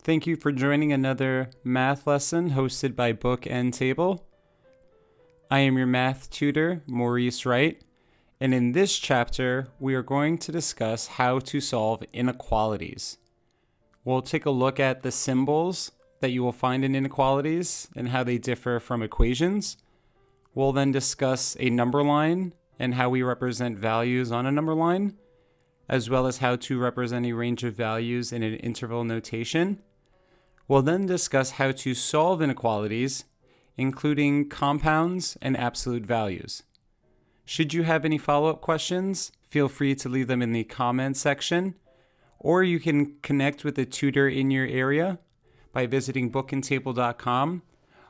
Thank you for joining another math lesson hosted by Book&Table. I am your math tutor, Maurice Wright, and in this chapter, we are going to discuss how to solve inequalities. We'll take a look at the symbols that you will find in inequalities and how they differ from equations. We'll then discuss a number line and how we represent values on a number line, as well as how to represent a range of values in an interval notation. We'll then discuss how to solve inequalities, including compounds and absolute values. Should you have any follow-up questions, feel free to leave them in the comments section, or you can connect with a tutor in your area by visiting bookandtable.com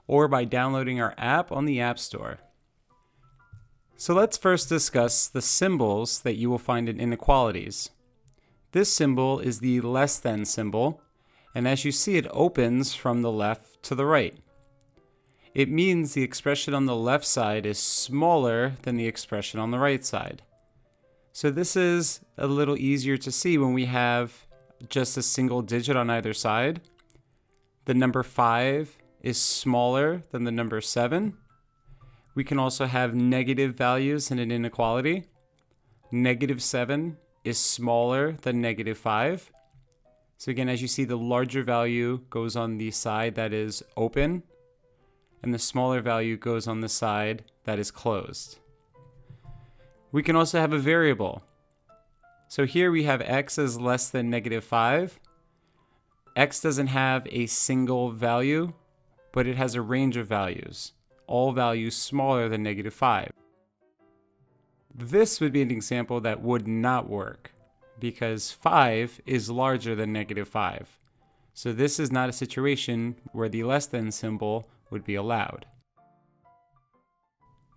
or by downloading our app on the App Store. So let's first discuss the symbols that you will find in inequalities. This symbol is the less than symbol, and as you see, it opens from the left to the right. It means the expression on the left side is smaller than the expression on the right side. So this is a little easier to see when we have just a single digit on either side. The number 5 is smaller than the number 7. We can also have negative values in an inequality. -7 is smaller than -5. So again, as you see, the larger value goes on the side that is open, and the smaller value goes on the side that is closed. We can also have a variable. So here we have x as less than -5. X doesn't have a single value, but it has a range of values, all values smaller than -5. This would be an example that would not work, because 5 is larger than -5. So this is not a situation where the less than symbol would be allowed.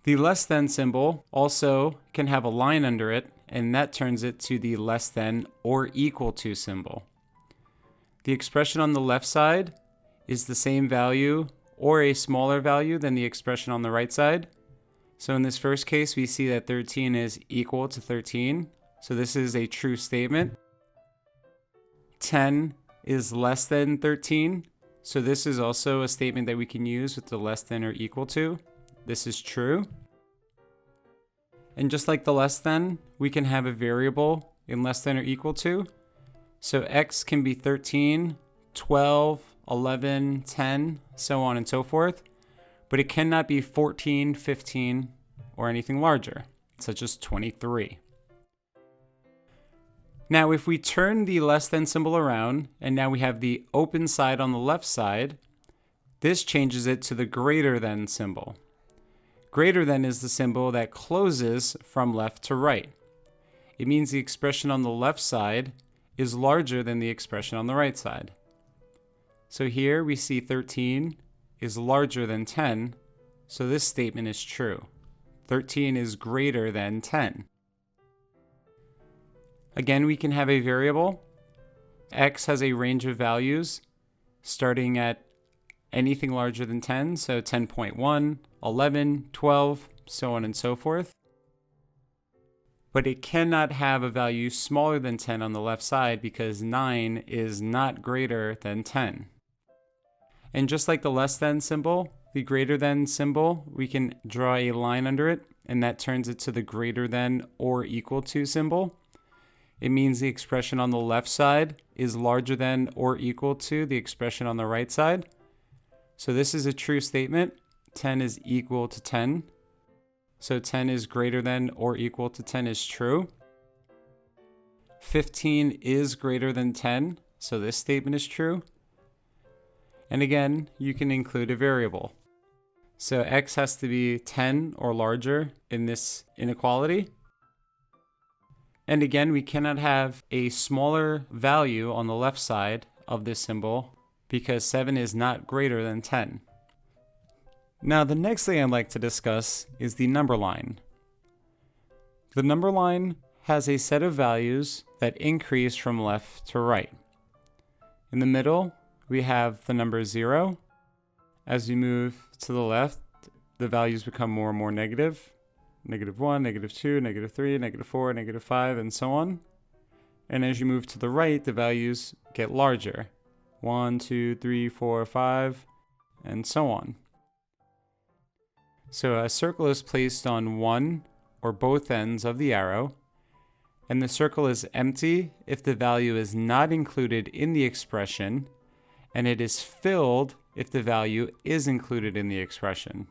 The less than symbol also can have a line under it, and that turns it to the less than or equal to symbol. The expression on the left side is the same value or a smaller value than the expression on the right side. So in this first case, we see that 13 is equal to 13. So this is a true statement. 10 is less than 13. So this is also a statement that we can use with the less than or equal to. This is true. And just like the less than, we can have a variable in less than or equal to. So x can be 13, 12, 11, 10, so on and so forth. But it cannot be 14, 15, or anything larger, such as 23. Now, if we turn the less than symbol around, and now we have the open side on the left side, this changes it to the greater than symbol. Greater than is the symbol that closes from left to right. It means the expression on the left side is larger than the expression on the right side. So here we see 13 is larger than 10, so this statement is true. 13 is greater than 10. Again, we can have a variable. X has a range of values starting at anything larger than 10, so 10.1, 11, 12, so on and so forth. But it cannot have a value smaller than 10 on the left side because 9 is not greater than 10. And just like the less than symbol, the greater than symbol, we can draw a line under it, and that turns it to the greater than or equal to symbol. It means the expression on the left side is larger than or equal to the expression on the right side. So this is a true statement. 10 is equal to 10. So 10 is greater than or equal to 10 is true. 15 is greater than 10. So this statement is true. And again, you can include a variable. So x has to be 10 or larger in this inequality. And again, we cannot have a smaller value on the left side of this symbol because 7 is not greater than 10. Now, the next thing I'd like to discuss is the number line. The number line has a set of values that increase from left to right. In the middle, we have the number 0. As we move to the left, the values become more and more negative. -1, -2, -3, -4, -5, and so on. And as you move to the right, the values get larger. 1, 2, 3, 4, 5, and so on. So a circle is placed on one or both ends of the arrow, and the circle is empty if the value is not included in the expression, and it is filled if the value is included in the expression.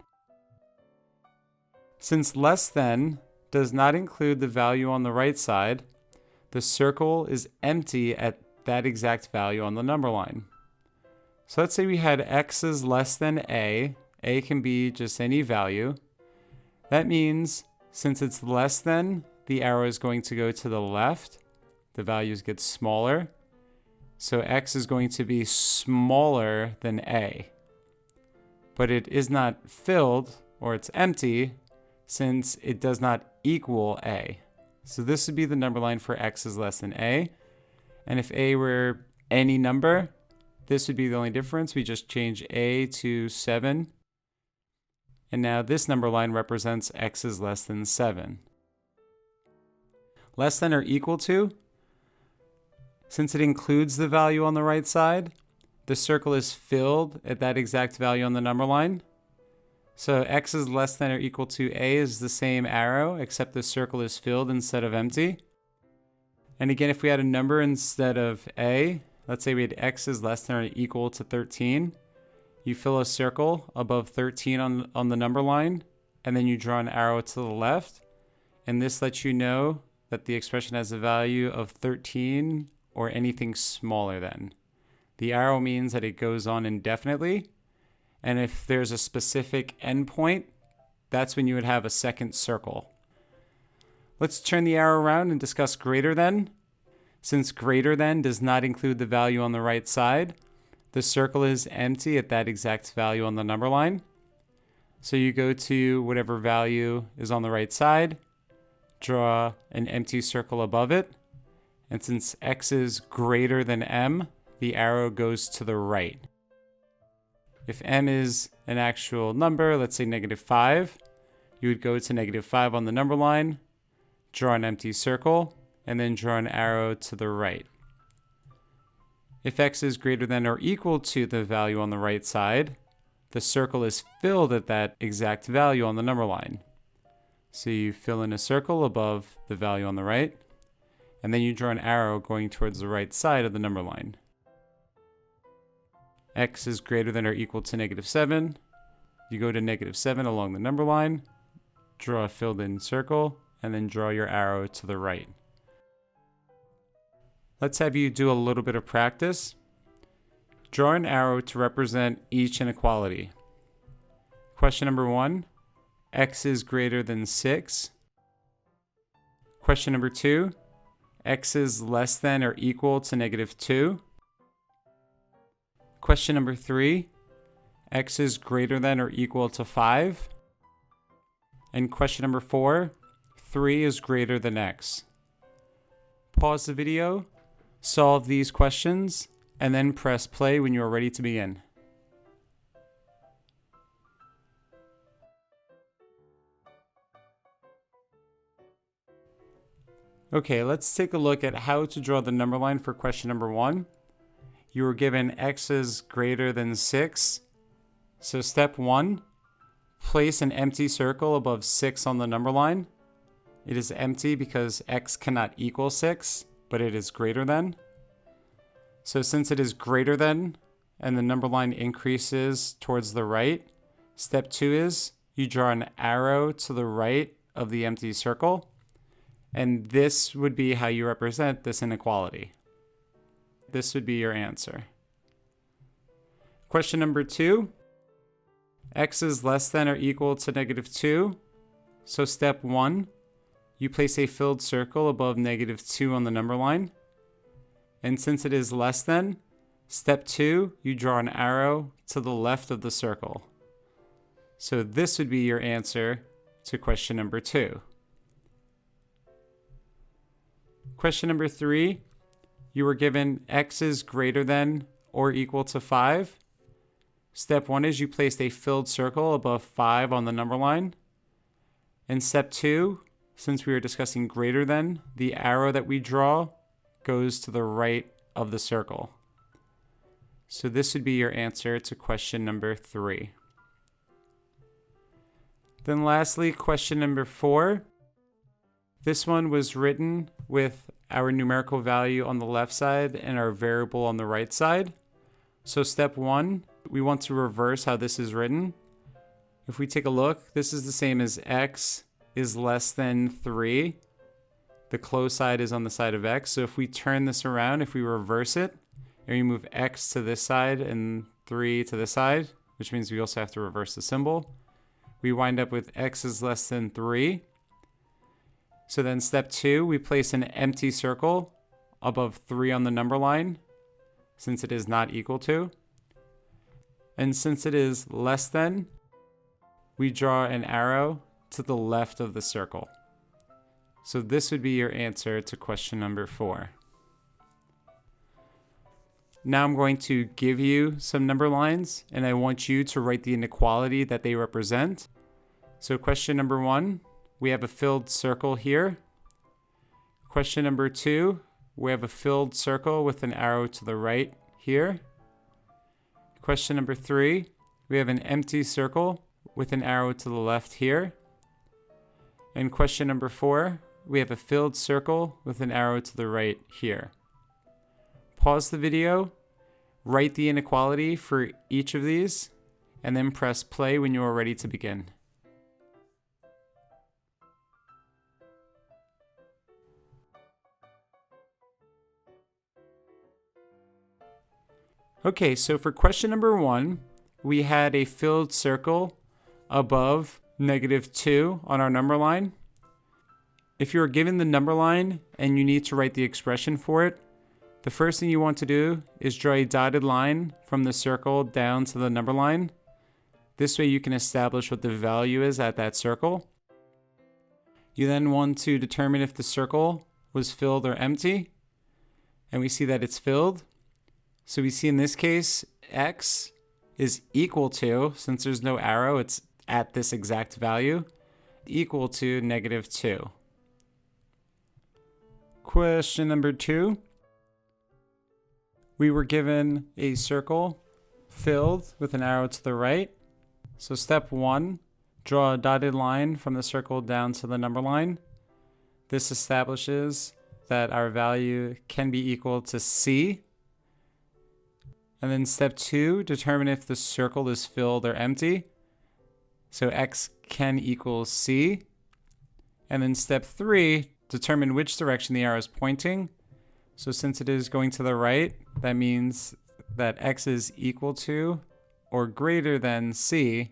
Since less than does not include the value on the right side, the circle is empty at that exact value on the number line. So let's say we had x is less than a. A can be just any value. That means since it's less than, the arrow is going to go to the left. The values get smaller. So x is going to be smaller than a. But it is not filled, or it's empty, since it does not equal a. So this would be the number line for x is less than a. And if a were any number, this would be the only difference. We just change a to 7. And now this number line represents x is less than 7. Less than or equal to, since it includes the value on the right side, the circle is filled at that exact value on the number line. So x is less than or equal to a is the same arrow, except the circle is filled instead of empty. And again, if we had a number instead of a, let's say we had x is less than or equal to 13, you fill a circle above 13 on the number line, and then you draw an arrow to the left. And this lets you know that the expression has a value of 13 or anything smaller than. The arrow means that it goes on indefinitely. And if there's a specific endpoint, that's when you would have a second circle. Let's turn the arrow around and discuss greater than. Since greater than does not include the value on the right side, the circle is empty at that exact value on the number line. So you go to whatever value is on the right side, draw an empty circle above it, and since x is greater than m, the arrow goes to the right. If m is an actual number, let's say -5, you would go to -5 on the number line, draw an empty circle, and then draw an arrow to the right. If x is greater than or equal to the value on the right side, the circle is filled at that exact value on the number line. So you fill in a circle above the value on the right, and then you draw an arrow going towards the right side of the number line. X is greater than or equal to -7. You go to -7 along the number line, draw a filled in circle, and then draw your arrow to the right. Let's have you do a little bit of practice. Draw an arrow to represent each inequality. Question number 1, x is greater than 6. Question number 2, x is less than or equal to -2. Question number 3, x is greater than or equal to 5. And question number 4, 3 is greater than x. Pause the video, solve these questions, and then press play when you are ready to begin. Okay, let's take a look at how to draw the number line for question number 1. You were given x is greater than 6. So step 1, place an empty circle above 6 on the number line. It is empty because x cannot equal 6, but it is greater than. So since it is greater than, and the number line increases towards the right, step 2 is you draw an arrow to the right of the empty circle, and this would be how you represent this inequality. This would be your answer. Question number 2, x is less than or equal to -2. So step 1, you place a filled circle above -2 on the number line. And since it is less than, step 2, you draw an arrow to the left of the circle. So this would be your answer to question number 2. Question number 3, you were given x is greater than or equal to 5. Step 1 is you placed a filled circle above 5 on the number line. And step 2, since we were discussing greater than, the arrow that we draw goes to the right of the circle. So this would be your answer to question number 3. Then lastly, question number 4. This one was written with our numerical value on the left side and our variable on the right side. So step 1, we want to reverse how this is written. If we take a look, this is the same as x is less than 3. The closed side is on the side of x. So if we turn this around, if we reverse it, and we move x to this side and 3 to this side, which means we also have to reverse the symbol, we wind up with x is less than 3. So then step 2, we place an empty circle above 3 on the number line, since it is not equal to. And since it is less than, we draw an arrow to the left of the circle. So this would be your answer to question number 4. Now I'm going to give you some number lines, and I want you to write the inequality that they represent. So question number 1, we have a filled circle here. Question number 2, we have a filled circle with an arrow to the right here. Question number 3, we have an empty circle with an arrow to the left here. And question number 4, we have a filled circle with an arrow to the right here. Pause the video, write the inequality for each of these, and then press play when you are ready to begin. Okay, so for question number 1, we had a filled circle above -2 on our number line. If you're given the number line and you need to write the expression for it, the first thing you want to do is draw a dotted line from the circle down to the number line. This way you can establish what the value is at that circle. You then want to determine if the circle was filled or empty, and we see that it's filled. So we see in this case, x is equal to, since there's no arrow, it's at this exact value, equal to -2. Question number 2. We were given a circle filled with an arrow to the right. So step 1, draw a dotted line from the circle down to the number line. This establishes that our value can be equal to c. And then step 2, determine if the circle is filled or empty. So x can equal c. And then step 3, determine which direction the arrow is pointing. So since it is going to the right, that means that x is equal to or greater than c.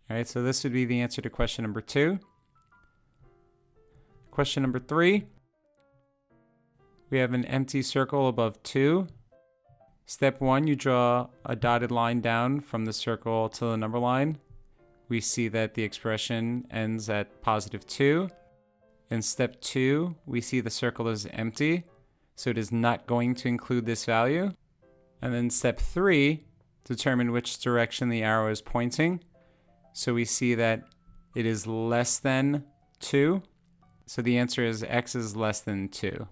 All right, so this would be the answer to question number 2. Question number 3. We have an empty circle above 2. Step 1, you draw a dotted line down from the circle to the number line. We see that the expression ends at +2. In step 2, we see the circle is empty, so it is not going to include this value. And then step 3, determine which direction the arrow is pointing. So we see that it is less than 2. So the answer is x is less than 2.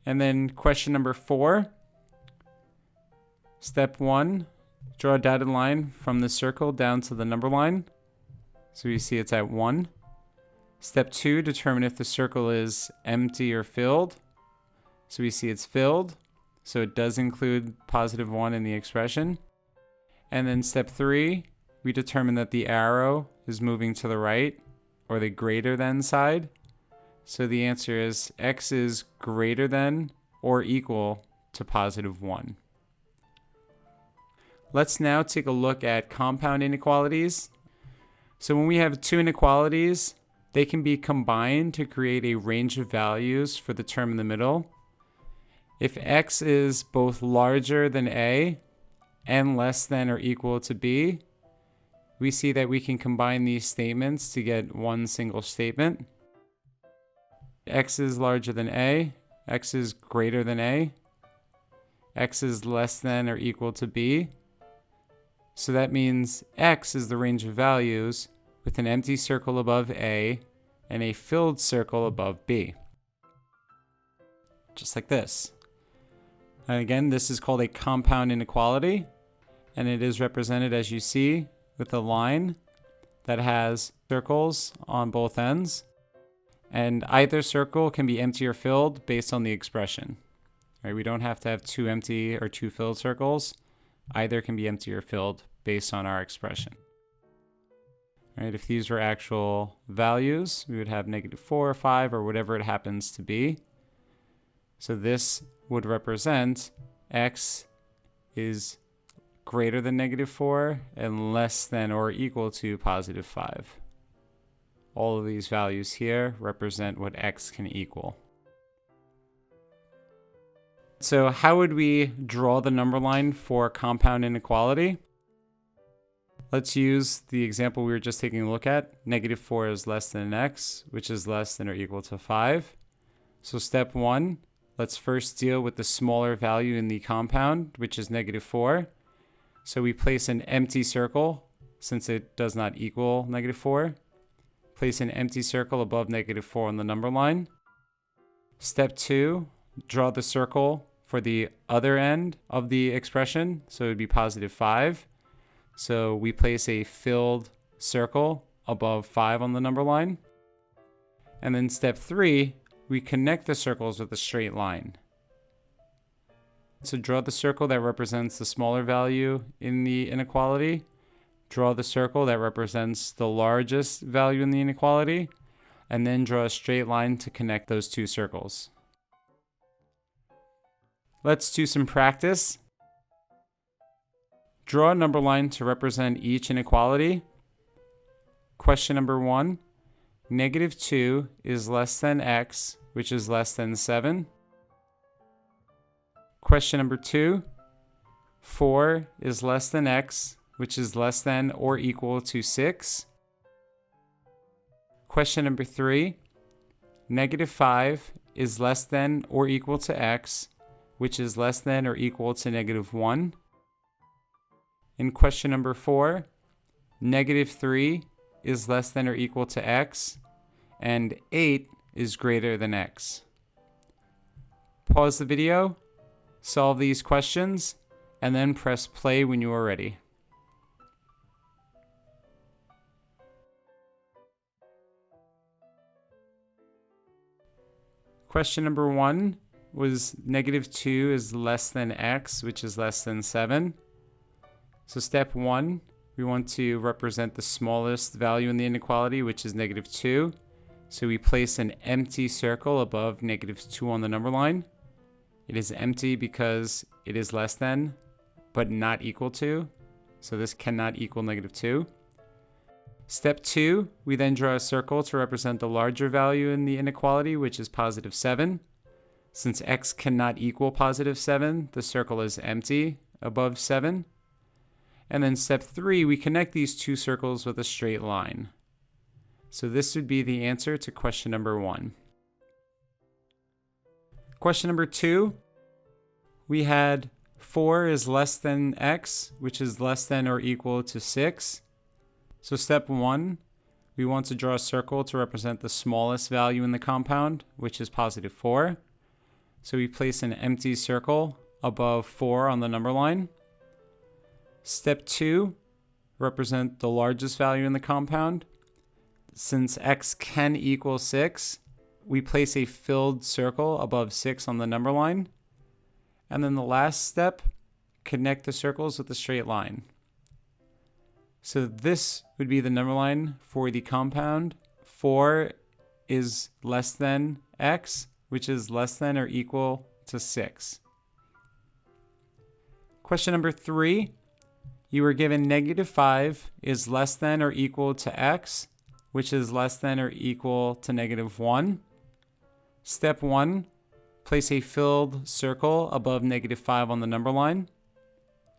And then question number 4. Step 1, draw a dotted line from the circle down to the number line. So we see it's at 1. Step 2, determine if the circle is empty or filled. So we see it's filled. So it does include +1 in the expression. And then step 3, we determine that the arrow is moving to the right, or the greater than side. So the answer is x is greater than or equal to +1. Let's now take a look at compound inequalities. So when we have two inequalities, they can be combined to create a range of values for the term in the middle. If x is both larger than a and less than or equal to b, we see that we can combine these statements to get one single statement. X is larger than a, x is greater than a, x is less than or equal to b. So that means x is the range of values with an empty circle above a and a filled circle above b. Just like this. And again, this is called a compound inequality, and it is represented, as you see, with a line that has circles on both ends, and either circle can be empty or filled based on the expression. Right? We don't have to have two empty or two filled circles. Either can be empty or filled based on our expression. Right? If these were actual values, we would have -4 or 5 or whatever it happens to be. So this would represent x is greater than -4 and less than or equal to +5. All of these values here represent what x can equal. So how would we draw the number line for compound inequality? Let's use the example we were just taking a look at. -4 is less than x, which is less than or equal to 5. So step 1, let's first deal with the smaller value in the compound, which is -4. So we place an empty circle, since it does not equal -4. Place an empty circle above -4 on the number line. Step 2, draw the circle for the other end of the expression, so it would be +5. So we place a filled circle above 5 on the number line. And then step 3, we connect the circles with a straight line. So draw the circle that represents the smaller value in the inequality. Draw the circle that represents the largest value in the inequality. And then draw a straight line to connect those two circles. Let's do some practice. Draw a number line to represent each inequality. Question number 1. -2 is less than x, which is less than 7. Question number 2. 4 is less than x, which is less than or equal to 6. Question number 3. -5 is less than or equal to x, which is less than or equal to -1. In question number 4, -3 is less than or equal to x, and 8 is greater than x. Pause the video, solve these questions, and then press play when you are ready. Question number 1 was -2 is less than x, which is less than 7. So step 1, we want to represent the smallest value in the inequality, which is -2. So we place an empty circle above -2 on the number line. It is empty because it is less than, but not equal to. So this cannot equal -2. Step 2, we then draw a circle to represent the larger value in the inequality, which is +7. Since x cannot equal +7, the circle is empty above 7. And then step 3, we connect these two circles with a straight line. So this would be the answer to question number 1. Question number 2, we had 4 is less than x, which is less than or equal to 6. So step 1, we want to draw a circle to represent the smallest value in the compound, which is +4. So we place an empty circle above 4 on the number line. Step 2, represent the largest value in the compound. Since x can equal 6, we place a filled circle above 6 on the number line. And then the last step, connect the circles with a straight line. So this would be the number line for the compound. 4 is less than x, which is less than or equal to 6. Question number 3. You were given -5 is less than or equal to x, which is less than or equal to -1. Step 1, place a filled circle above -5 on the number line.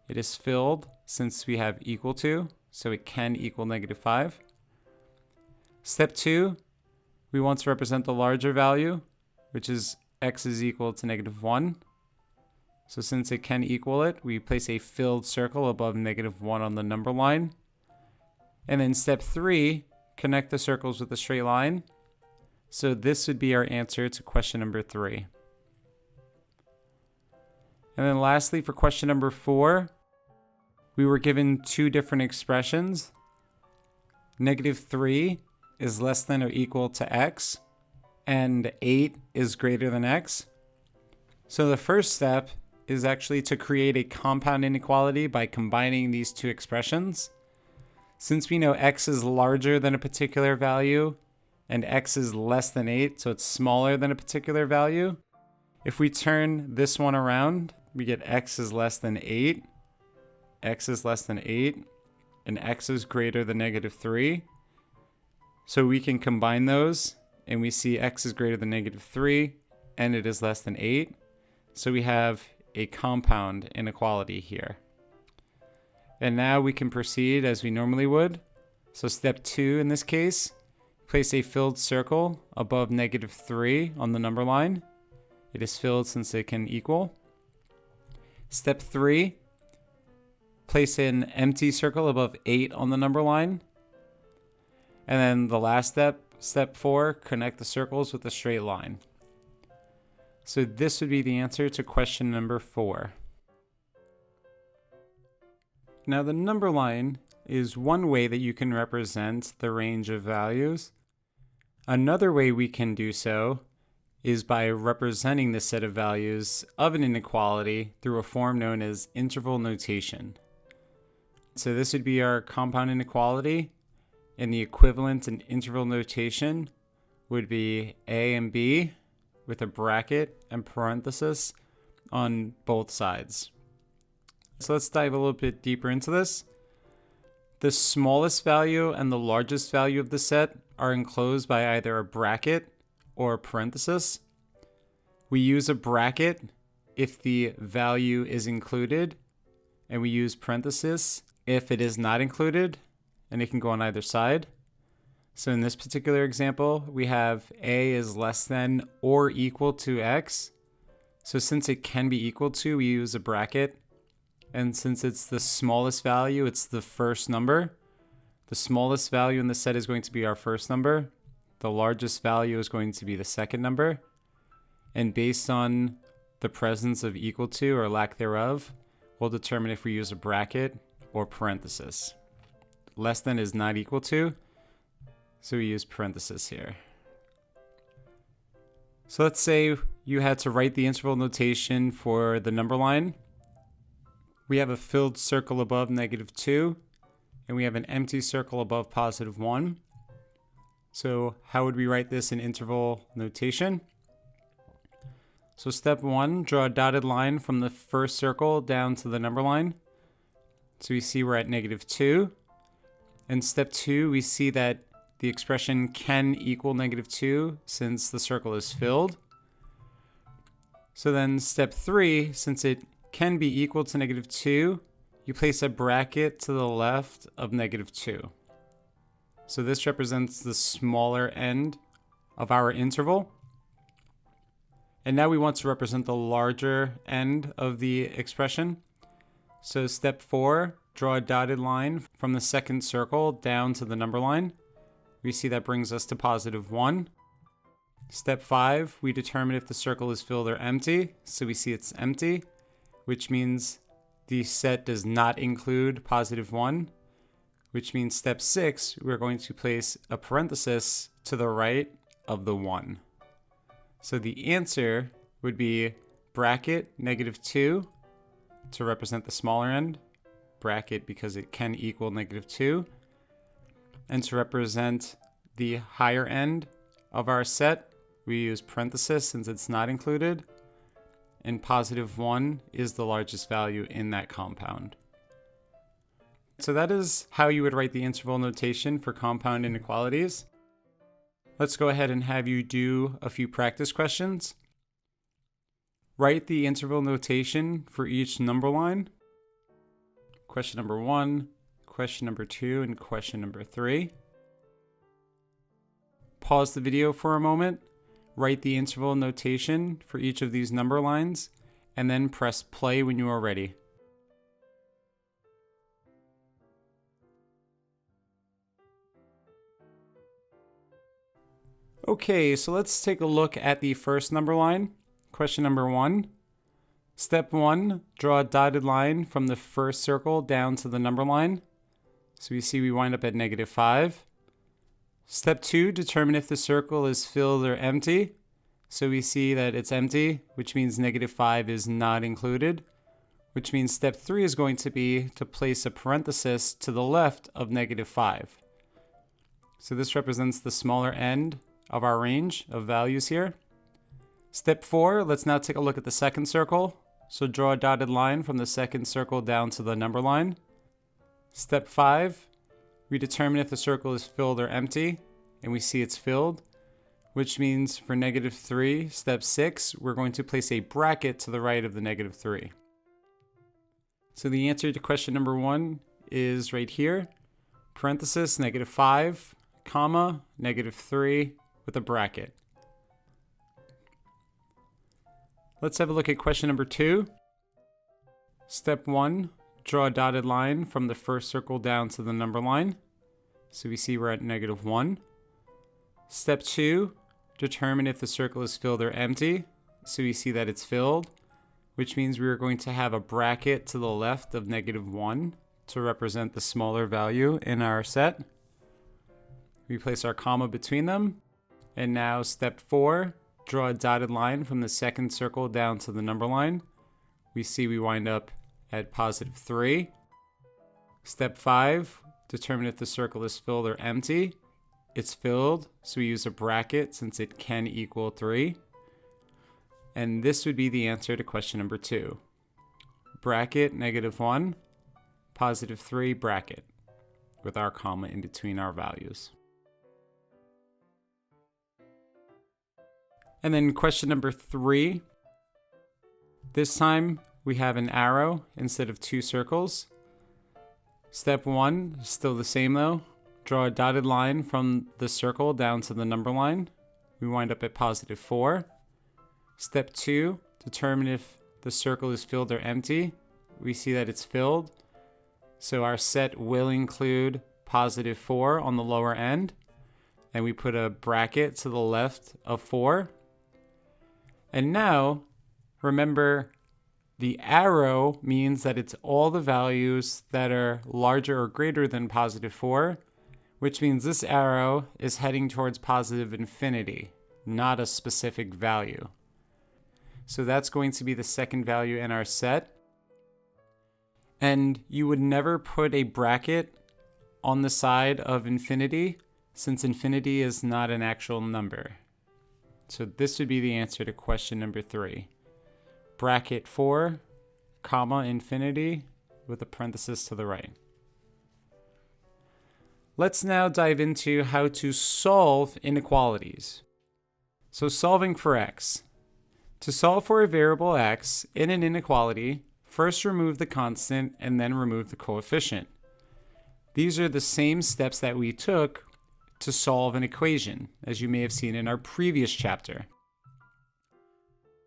It is filled since we have equal to, so it can equal -5. Step 2, we want to represent the larger value, which is x is equal to -1. So since it can equal it, we place a filled circle above -1 on the number line. And then step 3, connect the circles with a straight line. So this would be our answer to question number 3. And then lastly, for question number 4, we were given two different expressions. -3 is less than or equal to x, and 8 is greater than x. So the first step is actually to create a compound inequality by combining these two expressions. Since we know x is larger than a particular value and x is less than 8, so it's smaller than a particular value, if we turn this one around, we get x is less than 8, x is less than 8, and x is greater than -3. So we can combine those, and we see x is greater than -3, and it is less than 8. So we have a compound inequality here. And now we can proceed as we normally would. So step 2 in this case, place a filled circle above -3 on the number line. It is filled since it can equal. Step 3, place an empty circle above 8 on the number line. And then the last step, step 4, connect the circles with a straight line. So this would be the answer to question number 4. Now the number line is one way that you can represent the range of values. Another way we can do so is by representing the set of values of an inequality through a form known as interval notation. So this would be our compound inequality, and the equivalent in interval notation would be a and b with a bracket and parenthesis on both sides. So let's dive a little bit deeper into this. The smallest value and the largest value of the set are enclosed by either a bracket or a parenthesis. We use a bracket if the value is included, and we use parenthesis if it is not included, and it can go on either side. So in this particular example, we have a is less than or equal to x. So since it can be equal to, we use a bracket. And since it's the smallest value, it's the first number. The smallest value in the set is going to be our first number. The largest value is going to be the second number. And based on the presence of equal to or lack thereof, we'll determine if we use a bracket or parenthesis. Less than is not equal to, so we use parenthesis here. So let's say you had to write the interval notation for the number line. We have a filled circle above -2, and we have an empty circle above +1. So how would we write this in interval notation? So step 1, draw a dotted line from the first circle down to the number line. So we see we're at -2. In step 2, we see that the expression can equal -2 since the circle is filled. So then step 3, since it can be equal to -2, you place a bracket to the left of -2. So this represents the smaller end of our interval. And now we want to represent the larger end of the expression. So step 4, draw a dotted line from the second circle down to the number line. We see that brings us to +1. Step 5, we determine if the circle is filled or empty. So we see it's empty, which means the set does not include +1, which means step 6, we're going to place a parenthesis to the right of the 1. So the answer would be bracket -2 to represent the smaller end, bracket because it can equal -2, and to represent the higher end of our set, we use parenthesis since it's not included, and +1 is the largest value in that compound. So that is how you would write the interval notation for compound inequalities. Let's go ahead and have you do a few practice questions. Write the interval notation for each number line. Question number 1, question number 2, and question number 3. Pause the video for a moment, write the interval notation for each of these number lines, and then press play when you are ready. Okay, so let's take a look at the first number line, question number 1. Step 1, draw a dotted line from the first circle down to the number line. So we see we wind up at -5. Step 2, determine if the circle is filled or empty. So we see that it's empty, which means -5 is not included, which means step 3 is going to be to place a parenthesis to the left of -5. So this represents the smaller end of our range of values here. Step 4, let's now take a look at the second circle. So draw a dotted line from the second circle down to the number line. Step 5, we determine if the circle is filled or empty, and we see it's filled, which means for -3, step 6, we're going to place a bracket to the right of the -3. So the answer to question number 1 is right here, parenthesis, -5, comma, -3 with a bracket. Let's have a look at question number 2. Step 1, draw a dotted line from the first circle down to the number line. So we see we're at -1. Step 2, determine if the circle is filled or empty. So we see that it's filled, which means we are going to have a bracket to the left of -1 to represent the smaller value in our set. We place our comma between them. And now step 4, draw a dotted line from the second circle down to the number line. We see we wind up at +3. Step 5, determine if the circle is filled or empty. It's filled, so we use a bracket since it can equal 3. And this would be the answer to question number 2. Bracket, -1, +3, bracket, with our comma in between our values. And then question number 3. This time we have an arrow instead of 2 circles. Step 1 is still the same though. Draw a dotted line from the circle down to the number line. We wind up at +4. Step 2, determine if the circle is filled or empty. We see that it's filled. So our set will include +4 on the lower end. And we put a bracket to the left of 4. And now, remember, the arrow means that it's all the values that are larger or greater than +4, which means this arrow is heading towards positive infinity, not a specific value. So that's going to be the second value in our set. And you would never put a bracket on the side of infinity, since infinity is not an actual number. So this would be the answer to question number 3. Bracket 4, comma, infinity, with a parenthesis to the right. Let's now dive into how to solve inequalities. So solving for x. To solve for a variable x in an inequality, first remove the constant and then remove the coefficient. These are the same steps that we took to solve an equation, as you may have seen in our previous chapter.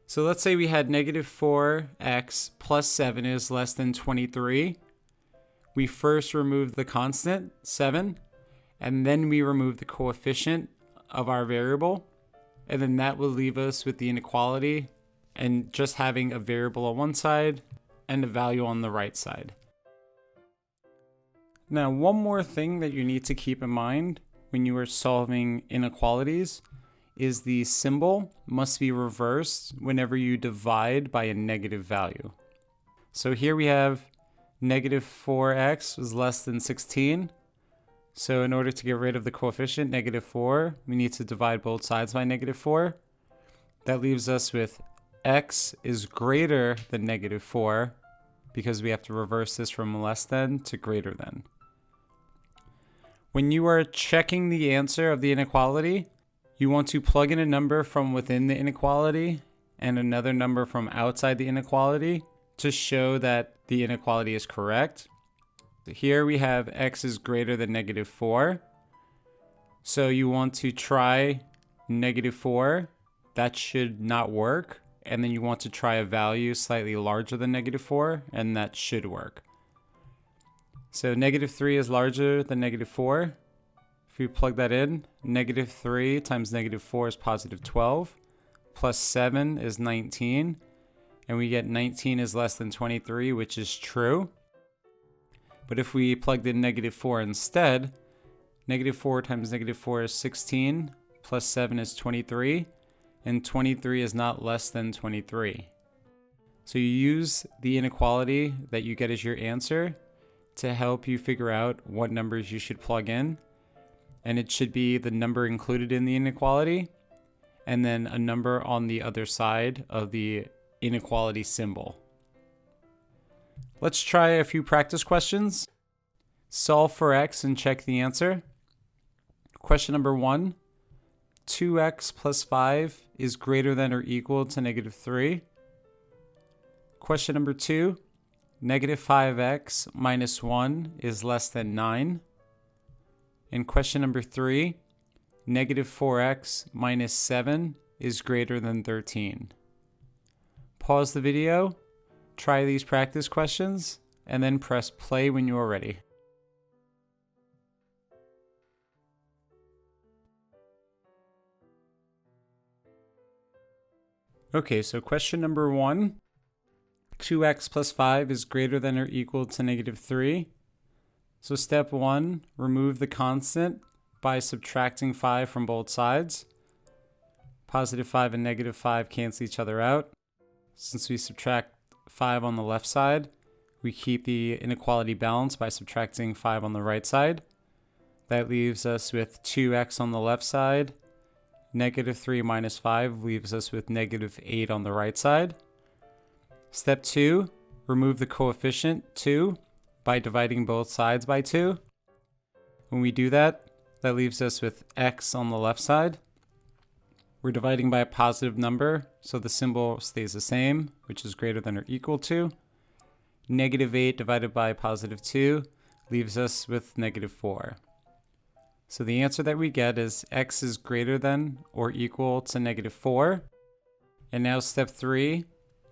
So let's say we had -4x plus 7 is less than 23. We first remove the constant, 7, and then we remove the coefficient of our variable, and then that will leave us with the inequality and just having a variable on one side and a value on the right side. Now, one more thing that you need to keep in mind when you are solving inequalities is the symbol must be reversed whenever you divide by a negative value. So here we have -4x is less than 16. So in order to get rid of the coefficient, -4, we need to divide both sides by -4. That leaves us with x is greater than -4 because we have to reverse this from less than to greater than. When you are checking the answer of the inequality, you want to plug in a number from within the inequality and another number from outside the inequality to show that the inequality is correct. Here we have x is greater than -4. So you want to try -4. That should not work. And then you want to try a value slightly larger than -4, and that should work. So -3 is larger than -4. If we plug that in, -3 times -4 is +12, plus 7 is 19, and we get 19 is less than 23, which is true. But if we plugged in -4 instead, -4 times -4 is 16, plus 7 is 23, and 23 is not less than 23. So you use the inequality that you get as your answer to help you figure out what numbers you should plug in. And it should be the number included in the inequality, and then a number on the other side of the inequality symbol. Let's try a few practice questions. Solve for x and check the answer. Question number 1. 2x plus 5 is greater than or equal to -3. Question number 2. -5x minus 1 is less than 9. And question number 3. -4x minus 7 is greater than 13. Pause the video, try these practice questions, and then press play when you are ready. Okay, so question number 1. 2x plus 5 is greater than or equal to -3. So step 1, remove the constant by subtracting 5 from both sides. +5 and -5 cancel each other out. Since we subtract 5 on the left side, we keep the inequality balanced by subtracting 5 on the right side. That leaves us with 2x on the left side. -3 minus 5 leaves us with -8 on the right side. Step 2, remove the coefficient 2 by dividing both sides by 2. When we do that, that leaves us with x on the left side. We're dividing by a positive number, so the symbol stays the same, which is greater than or equal to. -8 divided by +2 leaves us with -4. So the answer that we get is x is greater than or equal to -4. And now step 3,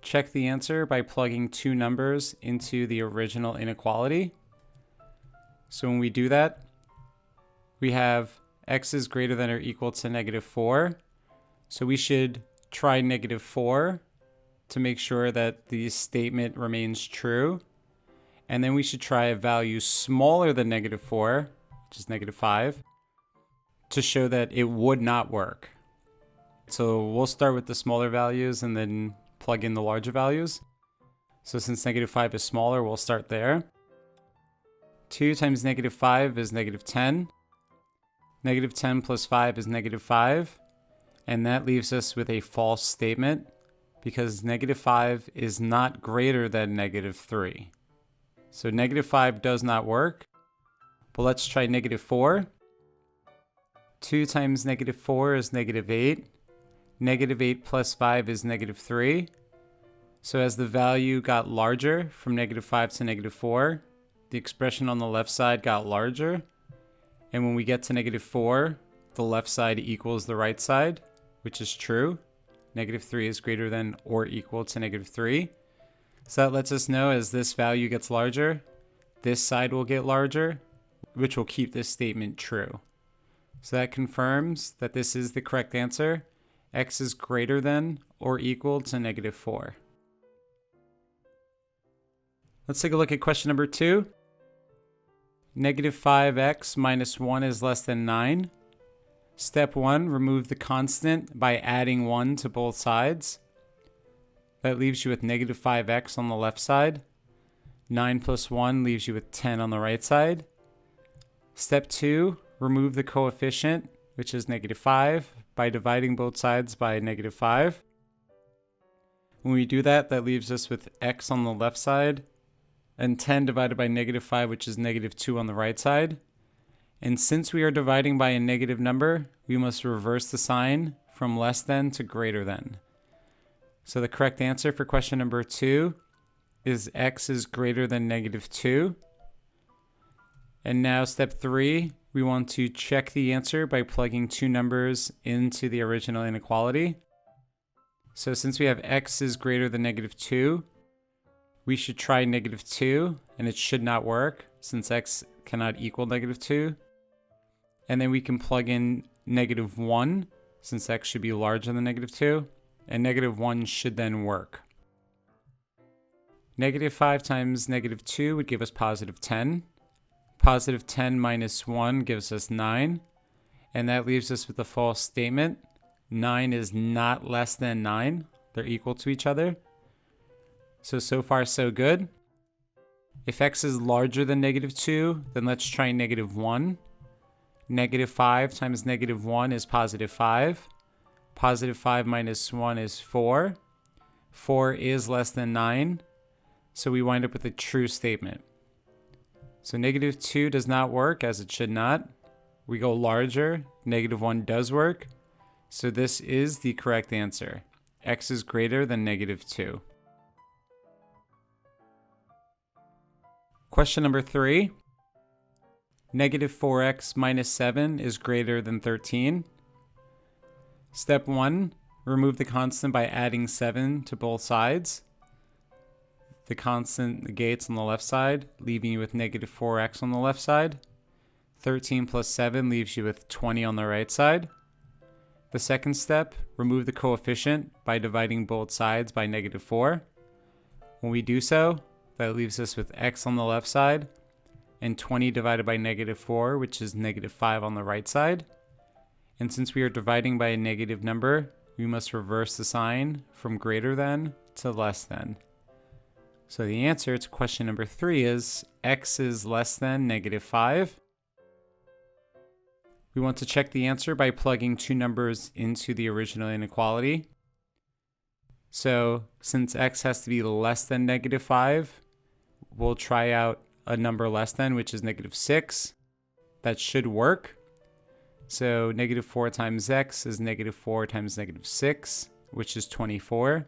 check the answer by plugging two numbers into the original inequality. So when we do that, we have x is greater than or equal to -4. So we should try -4 to make sure that the statement remains true. And then we should try a value smaller than -4, which is -5, to show that it would not work. So we'll start with the smaller values and then plug in the larger values. So since -5 is smaller, we'll start there. 2 times -5 is -10. -10 plus 5 is -5. And that leaves us with a false statement because -5 is not greater than -3. So -5 does not work. But let's try -4. 2 times -4 is -8. -8 plus 5 is -3. So as the value got larger from -5 to -4, the expression on the left side got larger. And when we get to -4, the left side equals the right side, which is true. -3 is greater than or equal to -3. So that lets us know as this value gets larger, this side will get larger, which will keep this statement true. So that confirms that this is the correct answer. X is greater than or equal to -4. Let's take a look at question number 2. -5x minus 1 is less than 9. Step 1, remove the constant by adding 1 to both sides. That leaves you with -5x on the left side. 9 plus 1 leaves you with 10 on the right side. Step 2, remove the coefficient, which is -5, by dividing both sides by -5. When we do that, that leaves us with x on the left side, and 10 divided by -5, which is -2 on the right side. And since we are dividing by a negative number, we must reverse the sign from less than to greater than. So the correct answer for question number 2 is x is greater than -2. And now step 3, we want to check the answer by plugging two numbers into the original inequality. So since we have x is greater than -2, we should try -2, and it should not work since x cannot equal -2. And then we can plug in -1 since x should be larger than -2, and -1 should then work. Negative 5 times negative 2 would give us positive 10. Positive 10 minus 1 gives us 9. And that leaves us with a false statement. 9 is not less than 9. They're equal to each other. So far so good. If x is larger than negative 2, then let's try negative 1. Negative 5 times negative 1 is positive 5. Positive 5 minus 1 is 4. 4 is less than 9. So we wind up with a true statement. So negative 2 does not work, as it should not. We go larger. Negative 1 does work. So this is the correct answer. X is greater than negative 2. Question number 3. Negative 4x minus 7 is greater than 13. Step 1. Remove the constant by adding 7 to both sides. The constant negates on the left side, leaving you with negative 4x on the left side. 13 plus 7 leaves you with 20 on the right side. The second step, remove the coefficient by dividing both sides by negative 4. When we do so, that leaves us with x on the left side and 20 divided by negative 4, which is negative 5 on the right side. And since we are dividing by a negative number, we must reverse the sign from greater than to less than. So the answer to question number 3 is x is less than negative 5. We want to check the answer by plugging two numbers into the original inequality. So since x has to be less than negative 5, we'll try out a number less than, which is negative 6. That should work. So negative 4 times x is negative 4 times negative 6, which is 24.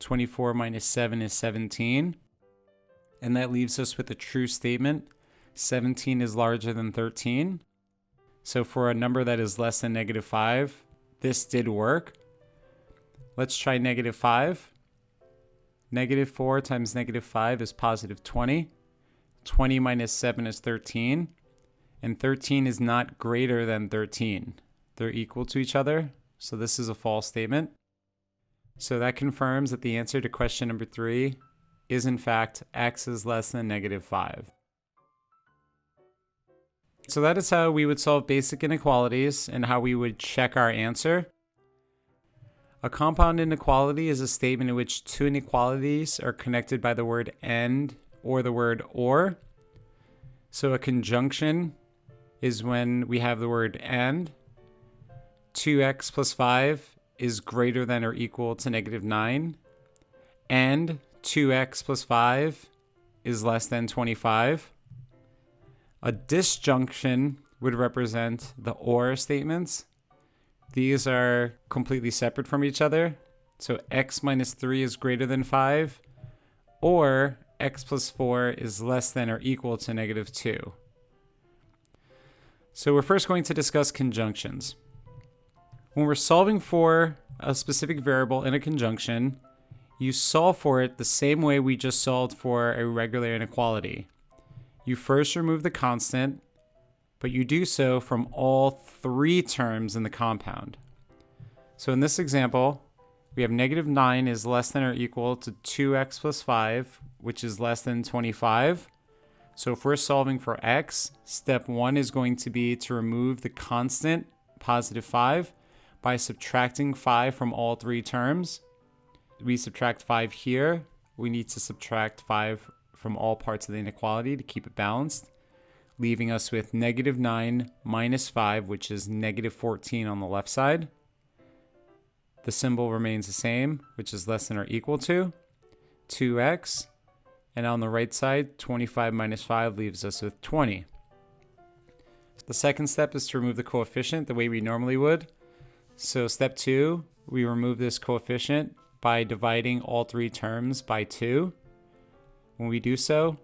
24 minus 7 is 17. And that leaves us with a true statement. 17 is larger than 13. So for a number that is less than negative 5, this did work. Let's try negative 5. Negative 4 times negative 5 is positive 20. 20 minus 7 is 13. And 13 is not greater than 13. They're equal to each other. So this is a false statement. So that confirms that the answer to question number 3 is in fact x is less than negative 5. So that is how we would solve basic inequalities and how we would check our answer. A compound inequality is a statement in which two inequalities are connected by the word and or the word or. So a conjunction is when we have the word and. 2x plus 5 is greater than or equal to negative 9. And 2x plus 5 is less than 25. A disjunction would represent the or statements. These are completely separate from each other. So x minus 3 is greater than 5, or x plus 4 is less than or equal to negative 2. So we're first going to discuss conjunctions. When we're solving for a specific variable in a conjunction, you solve for it the same way we just solved for a regular inequality. You first remove the constant, but you do so from all three terms in the compound. So in this example, we have negative 9 is less than or equal to 2x plus 5, which is less than 25. So if we're solving for x, step 1 is going to be to remove the constant, positive 5, by subtracting 5 from all three terms. We subtract 5 here. We need to subtract 5 from all parts of the inequality to keep it balanced, leaving us with negative 9 minus 5, which is negative 14 on the left side. The symbol remains the same, which is less than or equal to 2x. And on the right side, 25 minus 5 leaves us with 20. The second step is to remove the coefficient the way we normally would. So step 2, we remove this coefficient by dividing all three terms by 2. When we do so,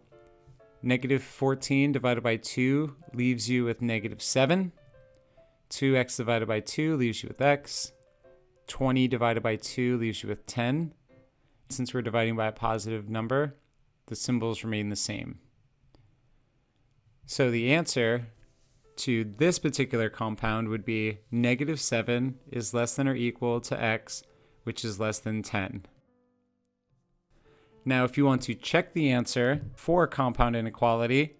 negative 14 divided by 2 leaves you with negative 7. 2x divided by 2 leaves you with x. 20 divided by 2 leaves you with 10. Since we're dividing by a positive number, the symbols remain the same. So the answer to this particular compound would be negative 7 is less than or equal to x, which is less than 10. Now, if you want to check the answer for a compound inequality,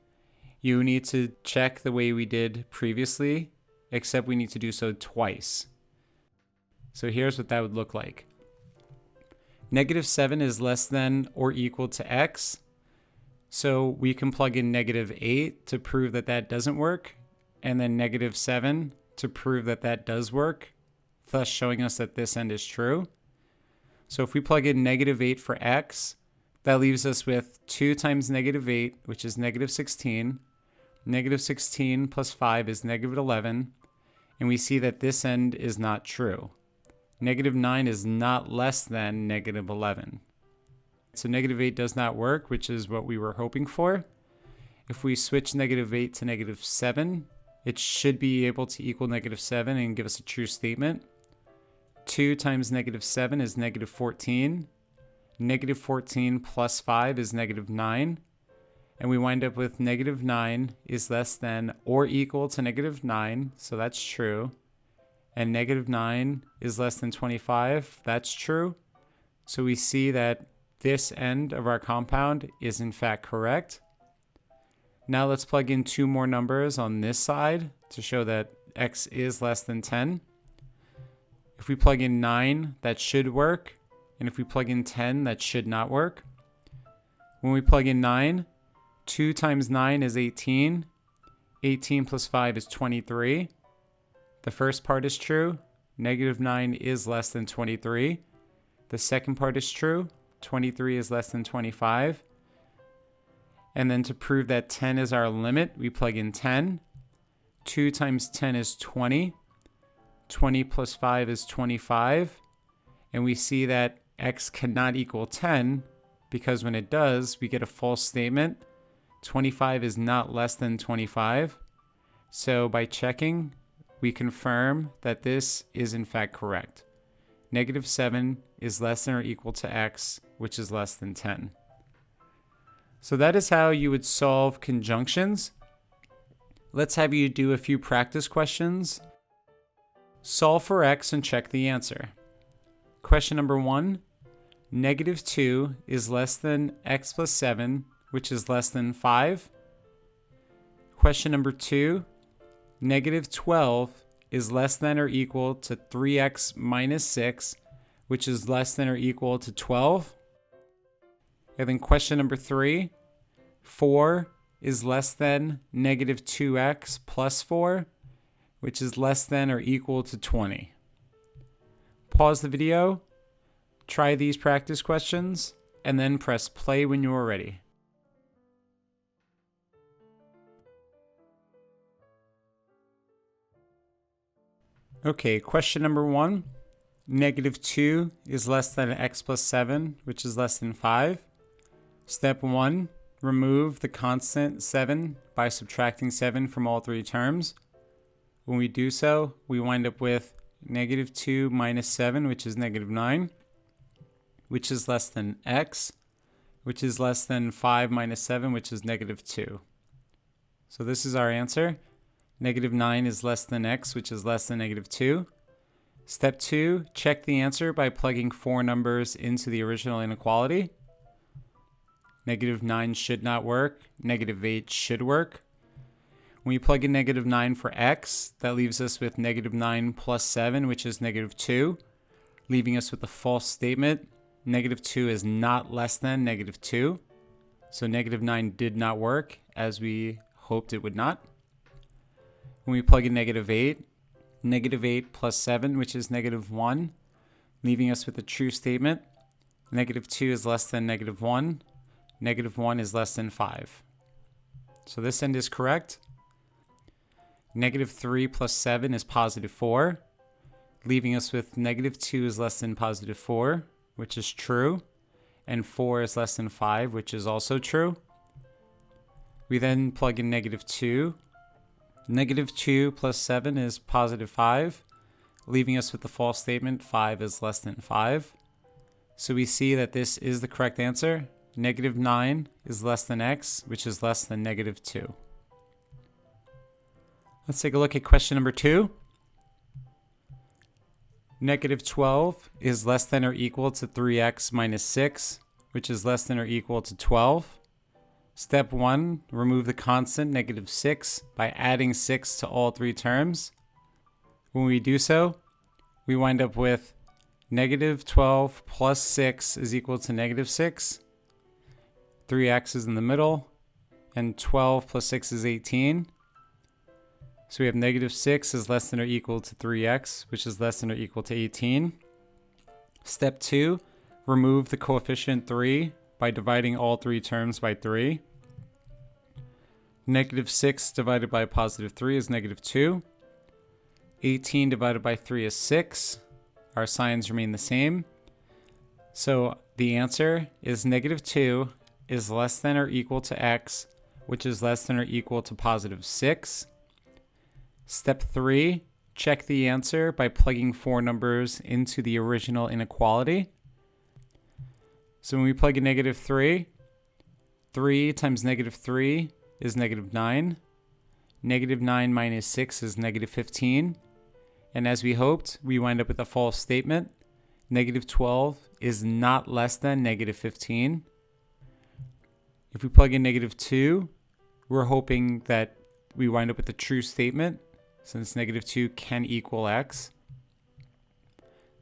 you need to check the way we did previously, except we need to do so twice. So here's what that would look like. -7 is less than or equal to x. So we can plug in -8 to prove that that doesn't work, and then -7 to prove that that does work, thus showing us that this end is true. So if we plug in -8 for x, that leaves us with 2 times -8, which is -16. -16 plus 5 is -11. And we see that this end is not true. -9 is not less than -11. So -8 does not work, which is what we were hoping for. If we switch -8 to -7, it should be able to equal -7 and give us a true statement. 2 times -7 is -14. -14 plus 5 is -9. And we wind up with -9 is less than or equal to -9, so that's true. And -9 is less than 25, that's true. So we see that this end of our compound is in fact correct. Now let's plug in 2 more numbers on this side to show that x is less than 10. If we plug in 9, that should work. And if we plug in 10, that should not work. When we plug in 9, 2 times 9 is 18. 18 plus 5 is 23. The first part is true. -9 is less than 23. The second part is true. 23 is less than 25. And then to prove that 10 is our limit, we plug in 10. 2 times 10 is 20. 20 plus 5 is 25. And we see that x cannot equal 10 because when it does, we get a false statement. 25 is not less than 25. So by checking, we confirm that this is in fact correct. -7 is less than or equal to x, which is less than 10. So that is how you would solve conjunctions. Let's have you do a few practice questions. Solve for x and check the answer. Question number 1, -2 is less than x plus 7, which is less than 5. Question number 2, -12 is less than or equal to 3x minus 6, which is less than or equal to 12. And then question number 3, 4 is less than -2x plus 4, which is less than or equal to 20. Pause the video, try these practice questions, and then press play when you are ready. Okay, question number 1. -2 is less than x plus 7, which is less than 5. Step 1, remove the constant 7 by subtracting 7 from all 3 terms. When we do so, we wind up with -2 minus 7, which is -9, which is less than x, which is less than 5 minus 7, which is -2. So this is our answer. -9 is less than x, which is less than -2. Step 2, check the answer by plugging 4 numbers into the original inequality. -9 should not work. -8 should work. When you plug in -9 for x, that leaves us with -9 plus 7, which is -2, leaving us with a false statement. -2 is not less than -2. So -9 did not work, as we hoped it would not. When we plug in -8, -8 plus 7, which is -1, leaving us with a true statement. -2 is less than -1. -1 is less than 5. So this end is correct. -3 plus 7 is +4, leaving us with -2 is less than +4, which is true, and 4 is less than 5, which is also true. We then plug in -2. -2 plus 7 is +5, leaving us with the false statement 5 is less than 5. So we see that this is the correct answer. -9 is less than x, which is less than -2. Let's take a look at question number 2. -12 is less than or equal to 3x minus 6, which is less than or equal to 12. Step 1, remove the constant -6 by adding 6 to all three terms. When we do so, we wind up with -12 plus 6 is equal to -6. 3x is in the middle, and 12 plus 6 is 18. So we have -6 is less than or equal to 3x, which is less than or equal to 18. Step 2, remove the coefficient 3 by dividing all three terms by 3. -6 divided by +3 is -2. 18 divided by 3 is 6. Our signs remain the same. So the answer is -2 is less than or equal to x, which is less than or equal to +6. Step 3, check the answer by plugging 4 numbers into the original inequality. So when we plug in -3, 3 times -3 is -9. -9 minus 6 is -15. And as we hoped, we wind up with a false statement. -12 is not less than -15. If we plug in -2, we're hoping that we wind up with a true statement, since -2 can equal x.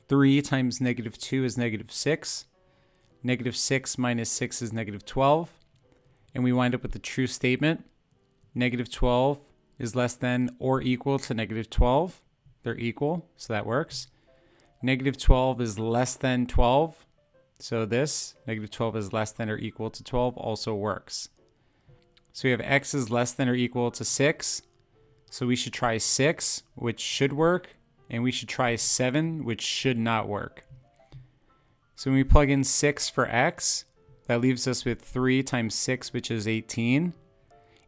3 times -2 is -6. -6 minus 6 is -12. And we wind up with a true statement. -12 is less than or equal to -12. They're equal, so that works. -12 is less than 12. So this, -12 is less than or equal to 12, also works. So we have x is less than or equal to 6. So we should try 6, which should work. And we should try 7, which should not work. So when we plug in 6 for x, that leaves us with 3 times 6, which is 18.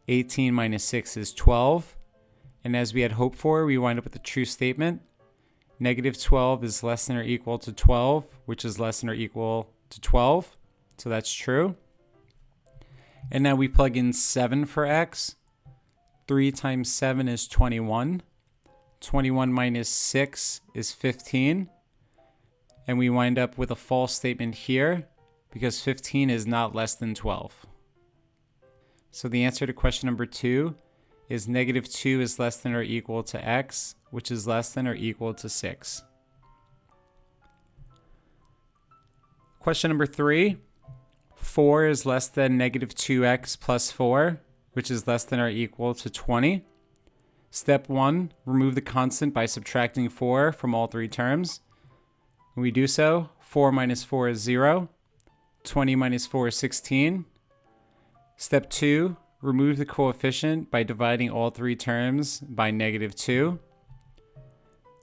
18 minus 6 is 12. And as we had hoped for, we wind up with a true statement. -12 is less than or equal to 12, which is less than or equal to 12. So that's true. And now we plug in 7 for x. 3 times 7 is 21. 21 minus 6 is 15. And we wind up with a false statement here because 15 is not less than 12. So the answer to question number 2 is -2 is less than or equal to x, which is less than or equal to 6. Question number 3, 4 is less than -2x plus 4, which is less than or equal to 20. Step 1, remove the constant by subtracting 4 from all three terms. When we do so, 4 minus 4 is 0. 20 minus 4 is 16. Step 2, remove the coefficient by dividing all three terms by -2.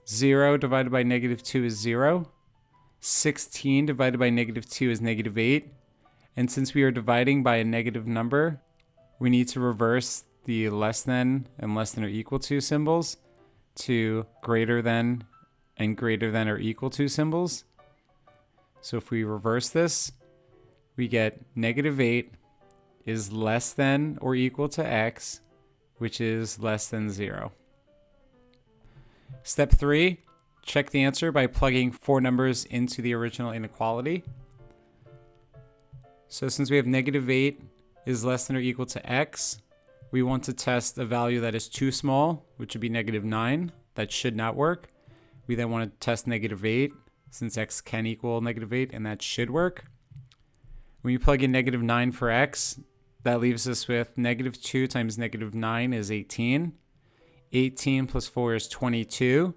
0 divided by -2 is 0. 16 divided by -2 is -8. And since we are dividing by a negative number, we need to reverse the less than and less than or equal to symbols to greater than and greater than or equal to symbols. So if we reverse this, we get -8 is less than or equal to x, which is less than 0. Step 3, check the answer by plugging 4 numbers into the original inequality. So since we have -8 is less than or equal to x, we want to test a value that is too small, which would be -9. That should not work. We then want to test -8, since x can equal -8, and that should work. When you plug in -9 for x, that leaves us with -2 times -9 is 18. 18 plus 4 is 22,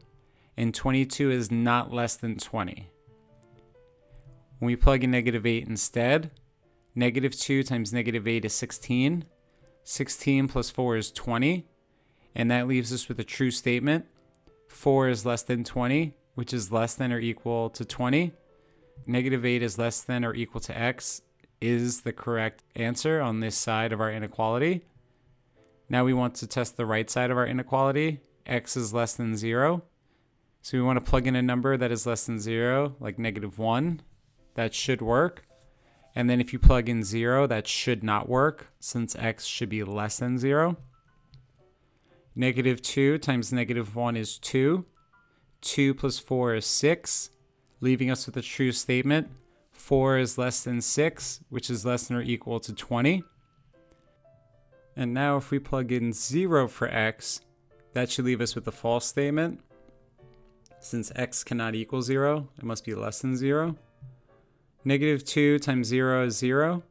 and 22 is not less than 20. When we plug in -8 instead, -2 times -8 is 16. 16 plus 4 is 20, and that leaves us with a true statement. 4 is less than 20, which is less than or equal to 20. -8 is less than or equal to x is the correct answer on this side of our inequality. Now we want to test the right side of our inequality. X is less than 0. So we want to plug in a number that is less than 0, like -1. That should work. And then if you plug in 0, that should not work, since x should be less than 0. -2 times -1 is 2. 2 plus 4 is 6, leaving us with a true statement. 4 is less than 6, which is less than or equal to 20. And now if we plug in 0 for x, that should leave us with a false statement. Since x cannot equal 0, it must be less than 0. Negative 2 times 0 is 0.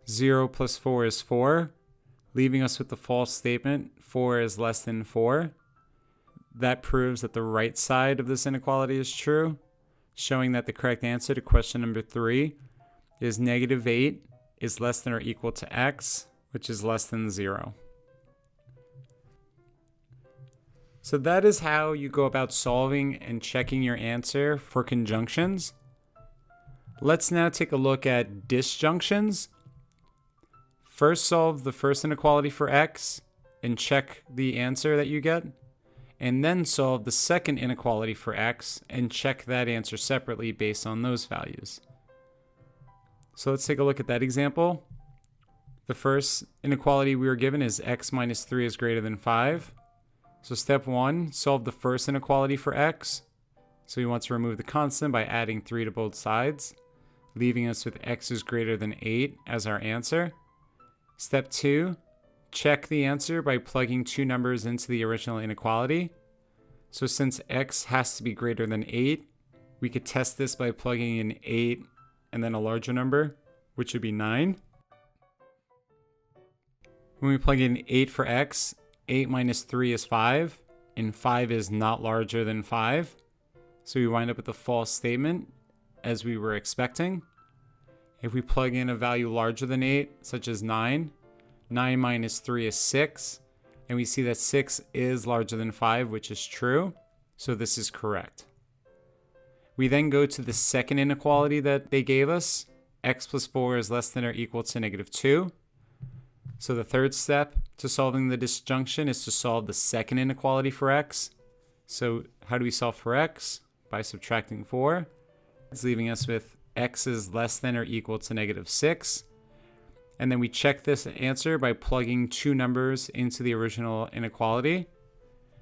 0 plus 4 is 4, leaving us with the false statement, 4 is less than 4. That proves that the right side of this inequality is true, showing that the correct answer to question number 3 is negative 8 is less than or equal to x, which is less than 0. So that is how you go about solving and checking your answer for conjunctions. Let's now take a look at disjunctions. First solve the first inequality for x and check the answer that you get, and then solve the second inequality for x and check that answer separately based on those values. So let's take a look at that example. The first inequality we were given is x minus 3 is greater than 5. So step 1, solve the first inequality for x. So we want to remove the constant by adding 3 to both sides, leaving us with x is greater than 8 as our answer. Step 2, check the answer by plugging 2 numbers into the original inequality. So since x has to be greater than 8, we could test this by plugging in 8 and then a larger number, which would be 9. When we plug in 8 for x, 8 minus 3 is 5, and 5 is not larger than 5. So we wind up with a false statement, as we were expecting. If we plug in a value larger than 8, such as 9, 9 minus 3 is 6, and we see that 6 is larger than 5, which is true, so this is correct. We then go to the second inequality that they gave us. X plus 4 is less than or equal to negative 2. So the third step to solving the disjunction is to solve the second inequality for x. So how do we solve for x? By subtracting 4. It's leaving us with x is less than or equal to negative 6. And then we check this answer by plugging 2 numbers into the original inequality.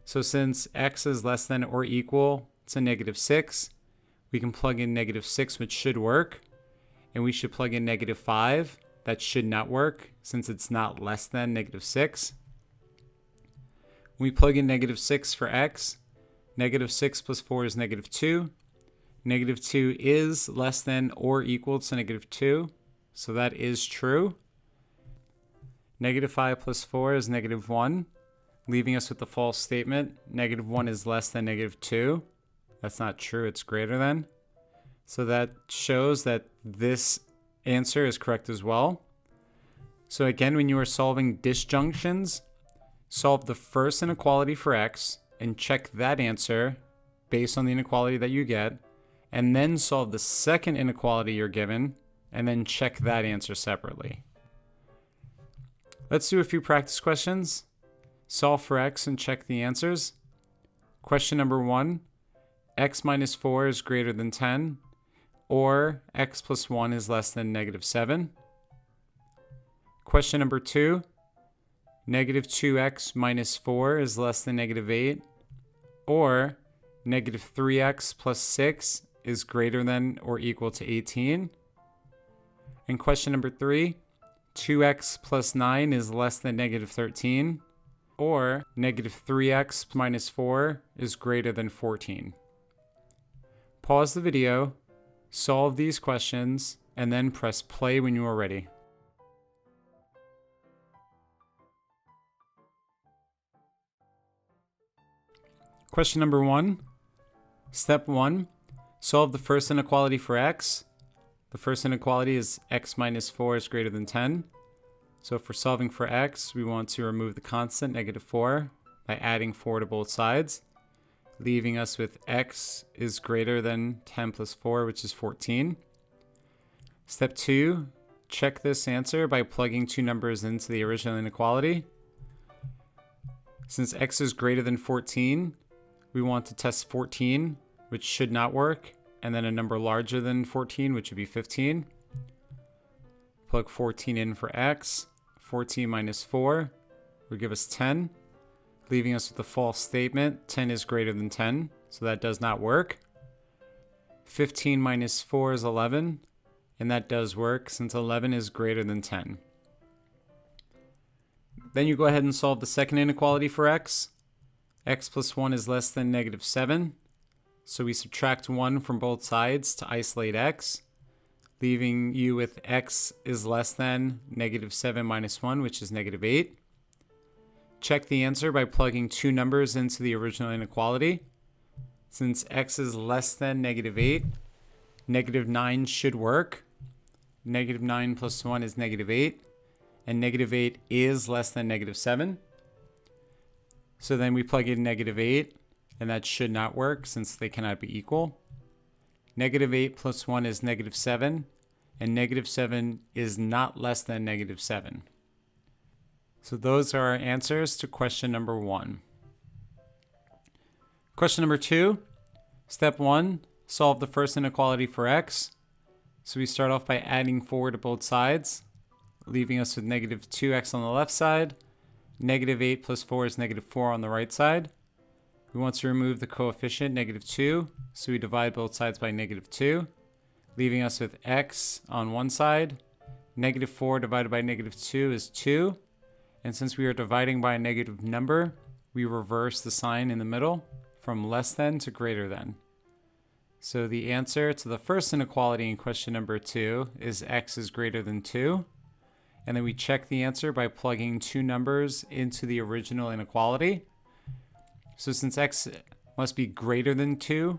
So since x is less than or equal to negative 6, we can plug in negative 6, which should work. And we should plug in negative 5. That should not work since it's not less than negative 6. When we plug in negative 6 for x, negative 6 plus 4 is negative 2. Negative 2 is less than or equal to negative 2, so that is true. Negative 5 plus 4 is negative 1, leaving us with the false statement. Negative 1 is less than negative 2. That's not true, it's greater than. So that shows that this answer is correct as well. So again, when you are solving disjunctions, solve the first inequality for x and check that answer based on the inequality that you get, and then solve the second inequality you're given, and then check that answer separately. Let's do a few practice questions. Solve for x and check the answers. Question number 1, x minus 4 is greater than 10, or x plus 1 is less than negative 7. Question number 2, negative 2x minus 4 is less than negative 8, or negative 3x plus 6 is greater than or equal to 18. And question number 3, 2x plus 9 is less than negative 13, or negative 3x minus 4 is greater than 14. Pause the video, solve these questions, and then press play when you are ready. Question number 1. Step 1. Solve the first inequality for x. The first inequality is x minus 4 is greater than 10. So for solving for x, we want to remove the constant negative 4 by adding 4 to both sides, leaving us with x is greater than 10 plus 4, which is 14. Step 2. Check this answer by plugging 2 numbers into the original inequality. Since x is greater than 14, we want to test 14, which should not work, and then a number larger than 14, which would be 15. Plug 14 in for x. 14 minus 4 would give us 10, leaving us with a false statement. 10 is greater than 10, so that does not work. 15 minus 4 is 11, and that does work since 11 is greater than 10. Then you go ahead and solve the second inequality for x. X plus 1 is less than negative 7. So we subtract 1 from both sides to isolate x, leaving you with x is less than negative 7 minus 1, which is negative 8. Check the answer by plugging two numbers into the original inequality. Since x is less than negative 8, negative 9 should work. Negative 9 plus 1 is negative 8, and negative 8 is less than negative 7. So then we plug in negative 8, and that should not work since they cannot be equal. Negative 8 plus 1 is negative 7, and negative 7 is not less than negative 7. So those are our answers to question number 1. Question number 2, step 1, solve the first inequality for x. So we start off by adding 4 to both sides, leaving us with negative 2x on the left side. Negative 8 plus 4 is negative 4 on the right side. We want to remove the coefficient negative 2, so we divide both sides by negative 2, leaving us with x on one side. Negative 4 divided by negative 2 is 2. And since we are dividing by a negative number, we reverse the sign in the middle from less than to greater than. So the answer to the first inequality in question number 2 is x is greater than 2. And then we check the answer by plugging two numbers into the original inequality. So since x must be greater than 2,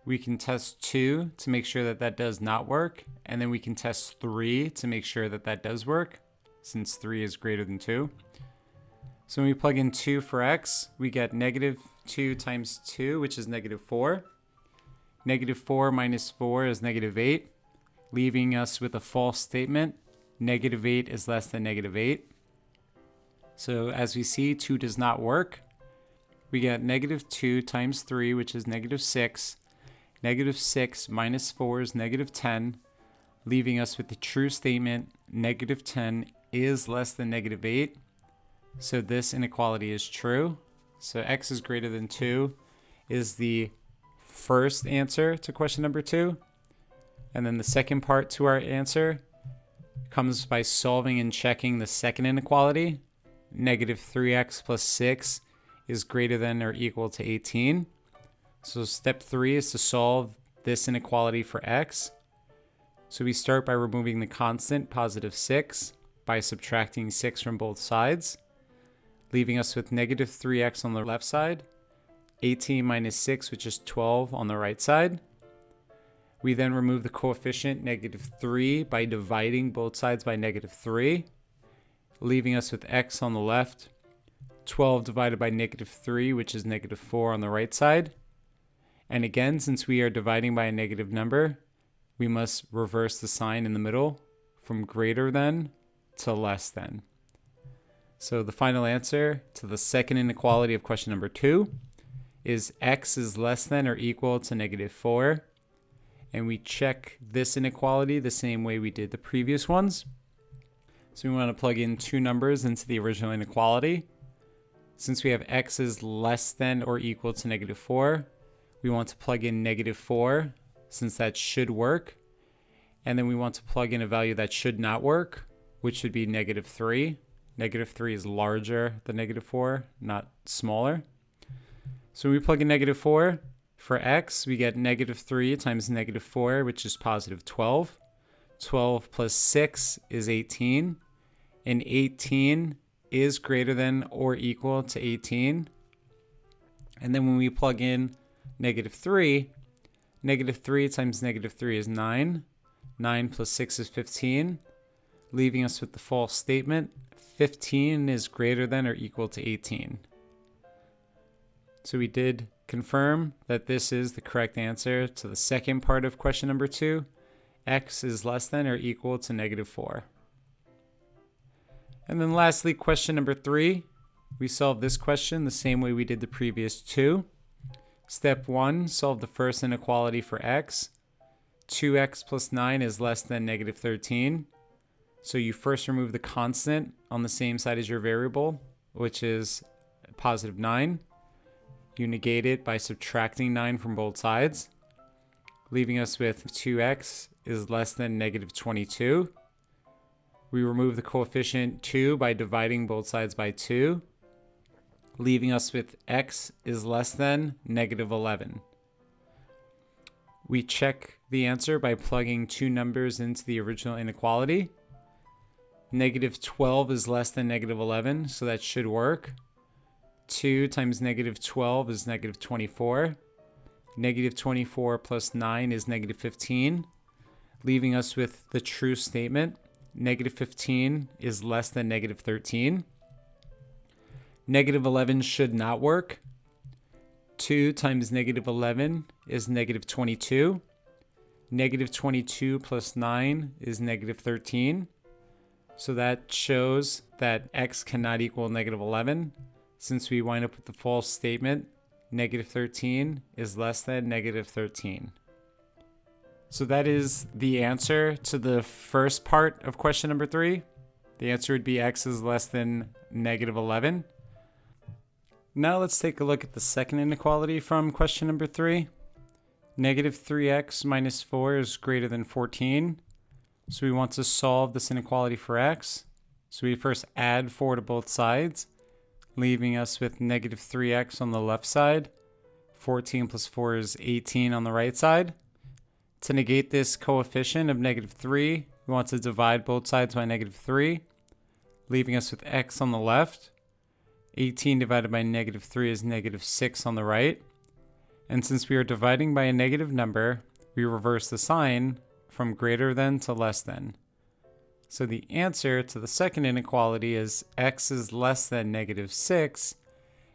we can test 2 to make sure that that does not work. And then we can test 3 to make sure that that does work, since 3 is greater than 2. So when we plug in 2 for x, we get negative 2 times 2, which is negative 4. Negative 4 minus 4 is negative 8, leaving us with a false statement. Negative 8 is less than negative 8. So as we see, 2 does not work. We get negative 2 times 3, which is negative 6. Negative 6 minus 4 is negative 10, leaving us with the true statement, negative 10 is less than negative 8. So this inequality is true. So x is greater than 2 is the first answer to question number 2. And then the second part to our answer comes by solving and checking the second inequality. Negative 3x plus 6 is greater than or equal to 18. So step 3 is to solve this inequality for x. So we start by removing the constant, positive 6, by subtracting 6 from both sides, leaving us with negative 3x on the left side, 18 minus 6, which is 12 on the right side. We then remove the coefficient negative 3 by dividing both sides by negative 3, leaving us with x on the left, 12 divided by negative 3, which is negative 4 on the right side. And again, since we are dividing by a negative number, we must reverse the sign in the middle from greater than to less than. So the final answer to the second inequality of question number 2 is x is less than or equal to negative 4. And we check this inequality the same way we did the previous ones. So we want to plug in two numbers into the original inequality. Since we have x is less than or equal to negative 4, we want to plug in negative 4, since that should work. And then we want to plug in a value that should not work, which should be negative 3. Negative 3 is larger than negative 4, not smaller. So when we plug in negative 4, for x, we get negative 3 times negative 4, which is positive 12. 12 plus 6 is 18. And 18 is greater than or equal to 18. And then when we plug in negative 3 times negative 3 is 9. 9 plus 6 is 15, leaving us with the false statement, 15 is greater than or equal to 18. So we did confirm that this is the correct answer to the second part of question number 2. X is less than or equal to negative 4. And then lastly, question number 3. We solved this question the same way we did the previous 2. Step 1, solve the first inequality for x. 2x plus 9 is less than negative 13. So you first remove the constant on the same side as your variable, which is positive 9. You negate it by subtracting 9 from both sides, leaving us with 2x is less than negative 22. We remove the coefficient 2 by dividing both sides by 2, leaving us with x is less than negative 11. We check the answer by plugging two numbers into the original inequality. Negative 12 is less than negative 11, so that should work. 2 times negative 12 is negative 24. Negative 24 plus 9 is negative 15, leaving us with the true statement. Negative 15 is less than negative 13. Negative 11 should not work. 2 times negative 11 is negative 22. Negative 22 plus 9 is negative 13. So that shows that x cannot equal negative 11. Since we wind up with the false statement, negative 13 is less than negative 13. So that is the answer to the first part of question number 3. The answer would be x is less than negative 11. Now let's take a look at the second inequality from question number 3. Negative 3x minus 4 is greater than 14. So we want to solve this inequality for x. So we first add 4 to both sides, leaving us with negative 3x on the left side. 14 plus 4 is 18 on the right side. To negate this coefficient of negative 3, we want to divide both sides by negative 3, leaving us with x on the left. 18 divided by negative 3 is negative 6 on the right. And since we are dividing by a negative number, we reverse the sign from greater than to less than. So the answer to the second inequality is x is less than negative 6,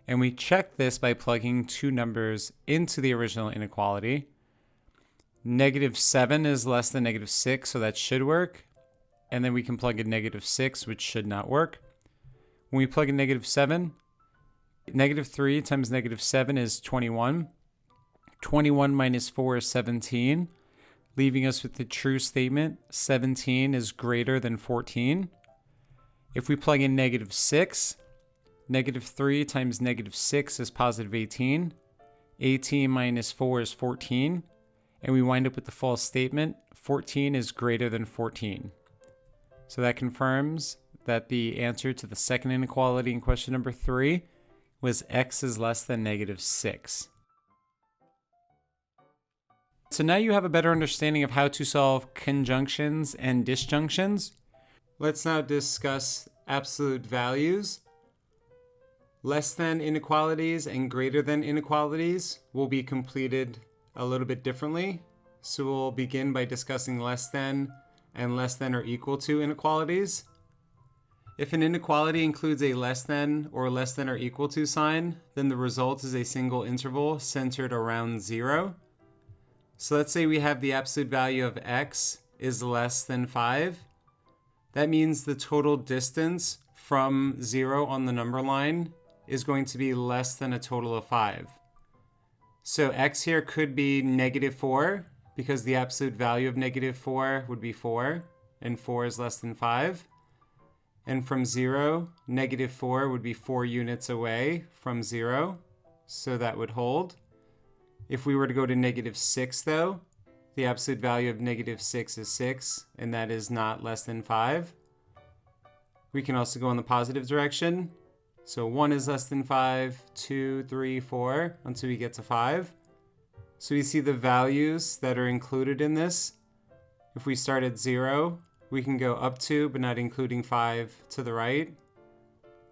and we check this by plugging two numbers into the original inequality. Negative 7 is less than negative 6, so that should work. And then we can plug in negative 6, which should not work. When we plug in negative 7, negative 3 times negative 7 is 21. 21 minus 4 is 17, leaving us with the true statement, 17 is greater than 14. If we plug in negative 6, negative 3 times negative 6 is positive 18. 18 minus 4 is 14. And we wind up with the false statement, 14 is greater than 14. So that confirms that the answer to the second inequality in question number 3 was x is less than negative 6. So now you have a better understanding of how to solve conjunctions and disjunctions. Let's now discuss absolute values. Less than inequalities and greater than inequalities will be completed a little bit differently. So we'll begin by discussing less than and less than or equal to inequalities. If an inequality includes a less than or equal to sign, then the result is a single interval centered around 0. So let's say we have the absolute value of x is less than 5. That means the total distance from 0 on the number line is going to be less than a total of 5. So x here could be negative 4, because the absolute value of negative 4 would be 4, and 4 is less than 5. And from 0, negative 4 would be 4 units away from 0, so that would hold. If we were to go to negative 6, though, the absolute value of negative 6 is 6, and that is not less than 5. We can also go in the positive direction. So 1 is less than 5, 2, 3, 4, until we get to 5. So we see the values that are included in this. If we start at 0, we can go up to, but not including 5 to the right,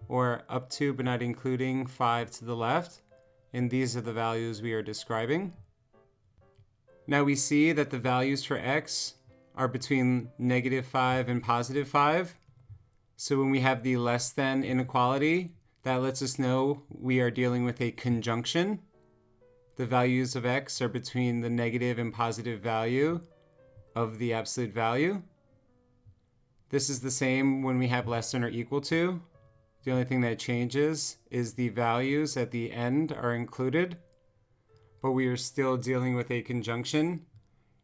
or up to, but not including 5 to the left. And these are the values we are describing. Now we see that the values for x are between negative 5 and positive 5. So when we have the less than inequality, that lets us know we are dealing with a conjunction. The values of x are between the negative and positive value of the absolute value. This is the same when we have less than or equal to. The only thing that changes is the values at the end are included, but we are still dealing with a conjunction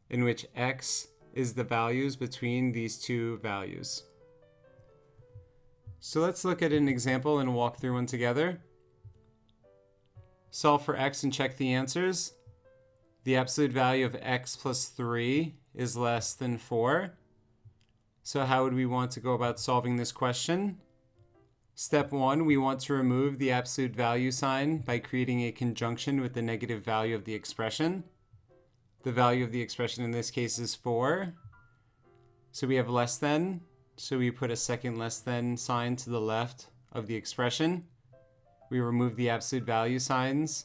in which x is the values between these two values. So let's look at an example and walk through one together. Solve for x and check the answers. the absolute value of x plus 3 is less than 4. So how would we want to go about solving this question? Step 1, we want to remove the absolute value sign by creating a conjunction with the negative value of the expression. The value of the expression in this case is 4. So we have less than, so we put a second less than sign to the left of the expression. We remove the absolute value signs,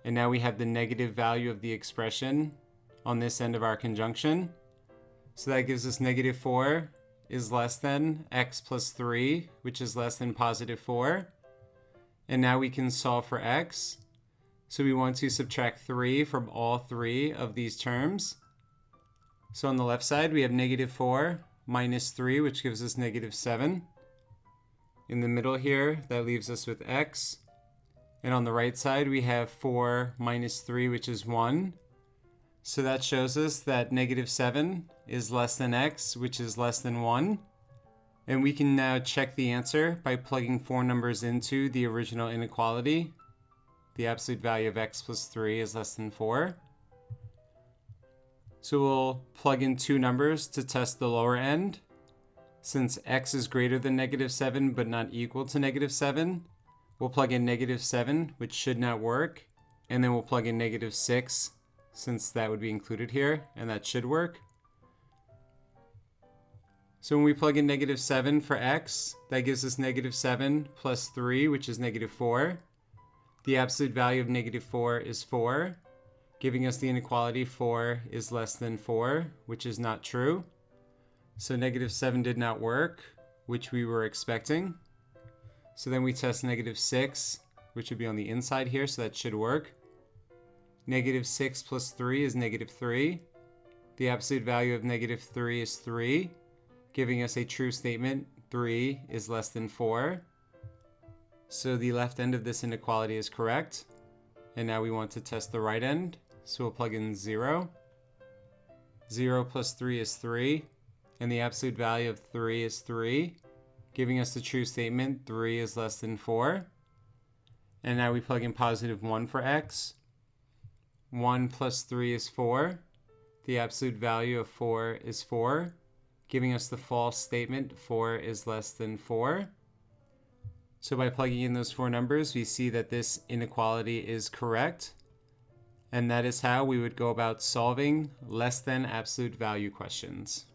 and now we have the negative value of the expression on this end of our conjunction. So that gives us negative 4 is less than x plus 3, which is less than positive 4. And now we can solve for x. So we want to subtract 3 from all three of these terms. So on the left side, we have negative 4 minus 3, which gives us negative 7. In the middle here, that leaves us with x. And on the right side, we have 4 minus 3, which is 1. So that shows us that negative 7 is less than x, which is less than 1. And we can now check the answer by plugging 4 numbers into the original inequality. The absolute value of x plus 3 is less than 4. So we'll plug in 2 numbers to test the lower end. Since x is greater than negative 7 but not equal to negative 7, we'll plug in negative 7, which should not work. And then we'll plug in negative 6, since that would be included here, and that should work. So when we plug in negative 7 for x, that gives us negative 7 plus 3, which is negative 4. The absolute value of negative 4 is 4, giving us the inequality 4 is less than 4, which is not true. So negative 7 did not work, which we were expecting. So then we test negative 6, which would be on the inside here, so that should work. Negative 6 plus 3 is negative 3. The absolute value of negative 3 is 3, giving us a true statement, 3 is less than 4. So the left end of this inequality is correct. And now we want to test the right end. So we'll plug in 0. 0 plus 3 is 3. And the absolute value of 3 is 3, giving us the true statement, 3 is less than 4. And now we plug in positive 1 for x. 1 plus 3 is 4. The absolute value of 4 is 4, giving us the false statement, 4 is less than 4. So by plugging in those 4 numbers, we see that this inequality is correct. And that is how we would go about solving less than absolute value questions.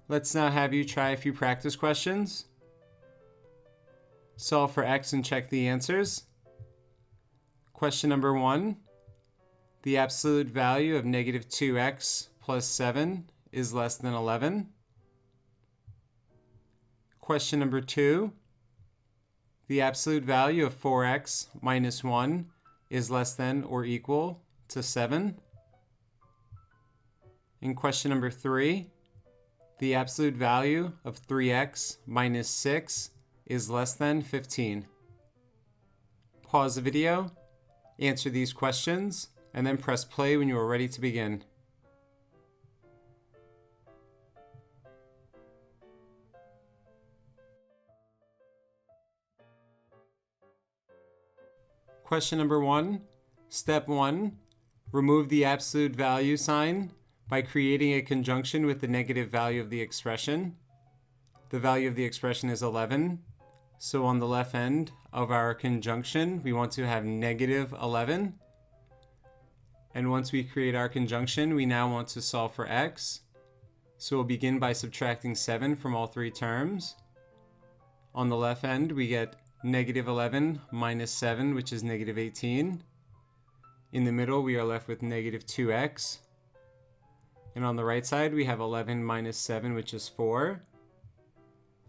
Let's now have you try a few practice questions. Solve for x and check the answers. Question number 1. The absolute value of negative 2x plus 7 is less than 11. Question number 2. The absolute value of 4x minus 1 is less than or equal to 7. In question number 3, the absolute value of 3x minus 6 is less than 15. Pause the video, answer these questions, and then press play when you are ready to begin. Question number 1. Step 1. Remove the absolute value sign by creating a conjunction with the negative value of the expression. The value of the expression is 11. So on the left end of our conjunction, we want to have negative 11. And once we create our conjunction, we now want to solve for x. So we'll begin by subtracting 7 from all 3 terms. On the left end, we get negative 11 minus 7, which is negative 18. In the middle, we are left with negative 2x. And on the right side, we have 11 minus 7, which is 4.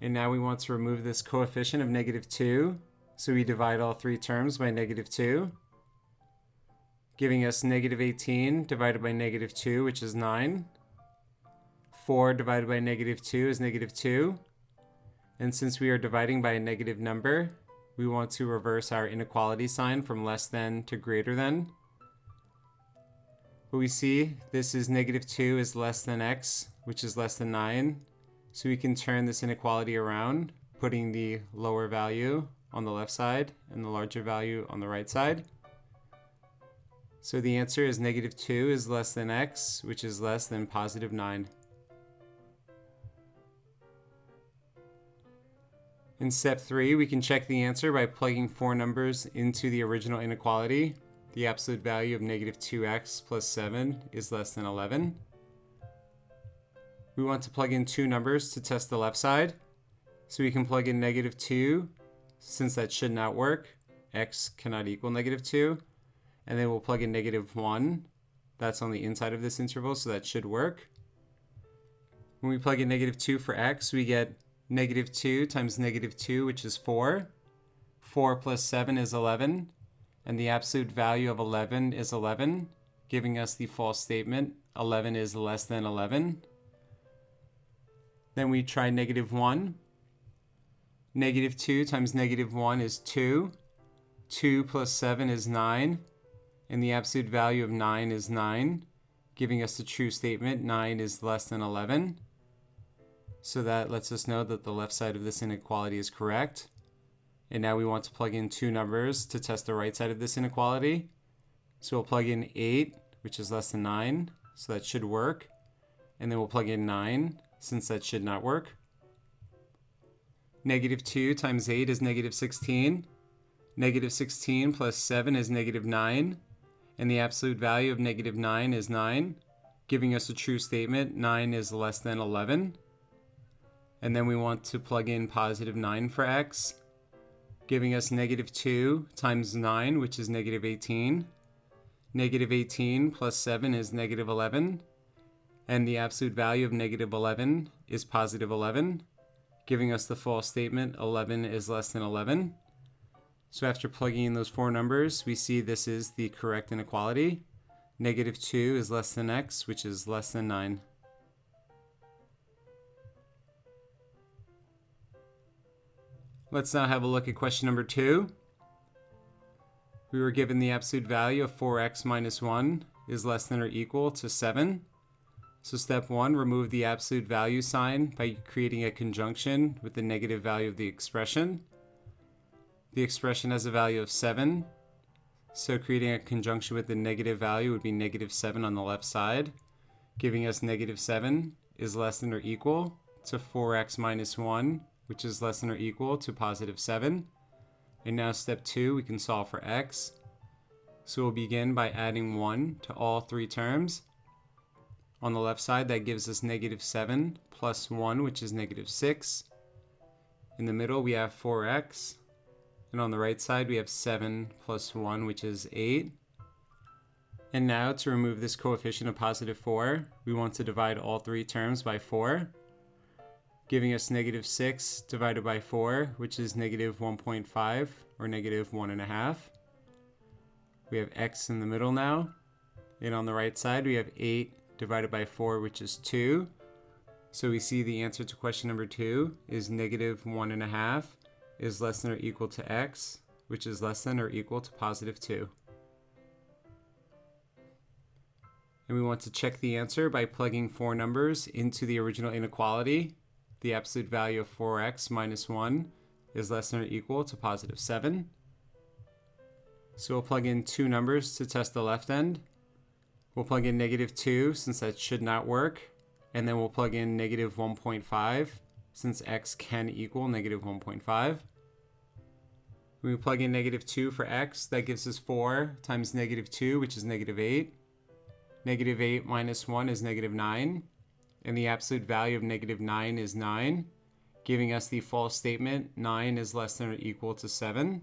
And now we want to remove this coefficient of negative 2. So we divide all 3 terms by negative 2, giving us negative 18 divided by negative 2, which is 9. 4 divided by negative 2 is negative 2. And since we are dividing by a negative number, we want to reverse our inequality sign from less than to greater than. But we see this is negative 2 is less than x, which is less than 9. So we can turn this inequality around, putting the lower value on the left side and the larger value on the right side. So the answer is negative 2 is less than x, which is less than positive 9. In step 3, we can check the answer by plugging 4 numbers into the original inequality. The absolute value of negative 2x plus 7 is less than 11. We want to plug in 2 numbers to test the left side. So we can plug in negative 2, since that should not work. X cannot equal negative 2. And then we'll plug in negative 1. That's on the inside of this interval, so that should work. When we plug in negative 2 for x, we get negative 2 times negative 2, which is 4. 4 plus 7 is 11. And the absolute value of 11 is 11, giving us the false statement, 11 is less than 11. Then we try negative 1. Negative 2 times negative 1 is 2. 2 plus 7 is 9. And the absolute value of 9 is 9, giving us the true statement, 9 is less than 11. So that lets us know that the left side of this inequality is correct. And now we want to plug in 2 numbers to test the right side of this inequality. So we'll plug in 8, which is less than 9, so that should work. And then we'll plug in 9, since that should not work. Negative 2 times 8 is negative 16. Negative 16 plus 7 is negative 9. And the absolute value of negative 9 is 9, giving us a true statement, 9 is less than 11. And then we want to plug in positive 9 for x, giving us negative 2 times 9, which is negative 18. Negative 18 plus 7 is negative 11. And the absolute value of negative 11 is positive 11, giving us the false statement, 11 is less than 11. So after plugging in those 4 numbers, we see this is the correct inequality. Negative 2 is less than x, which is less than 9. Let's now have a look at question number 2. We were given the absolute value of 4x minus 1 is less than or equal to 7. So step 1, remove the absolute value sign by creating a conjunction with the negative value of the expression. The expression has a value of 7, so creating a conjunction with the negative value would be negative 7 on the left side, giving us negative 7 is less than or equal to 4x minus 1, which is less than or equal to positive 7. And now step 2, we can solve for x. So we'll begin by adding 1 to all 3 terms. On the left side, that gives us negative 7 plus 1, which is negative 6. In the middle, we have 4x. And on the right side, we have 7 plus 1, which is 8. And now, to remove this coefficient of positive 4, we want to divide all 3 terms by 4, giving us negative 6 divided by 4, which is negative 1.5, or negative 1.5. We have x in the middle now. And on the right side, we have 8 divided by 4, which is 2. So we see the answer to question number 2 is negative 1.5 is less than or equal to x, which is less than or equal to positive 2. And we want to check the answer by plugging 4 numbers into the original inequality. The absolute value of 4x minus 1 is less than or equal to positive 7. So we'll plug in 2 numbers to test the left end. We'll plug in negative 2 since that should not work. And then we'll plug in negative 1.5 since x can equal negative 1.5. When we plug in negative 2 for x, that gives us 4 times negative 2, which is negative 8. Negative 8 minus 1 is negative 9. And the absolute value of negative 9 is 9, giving us the false statement, 9 is less than or equal to 7.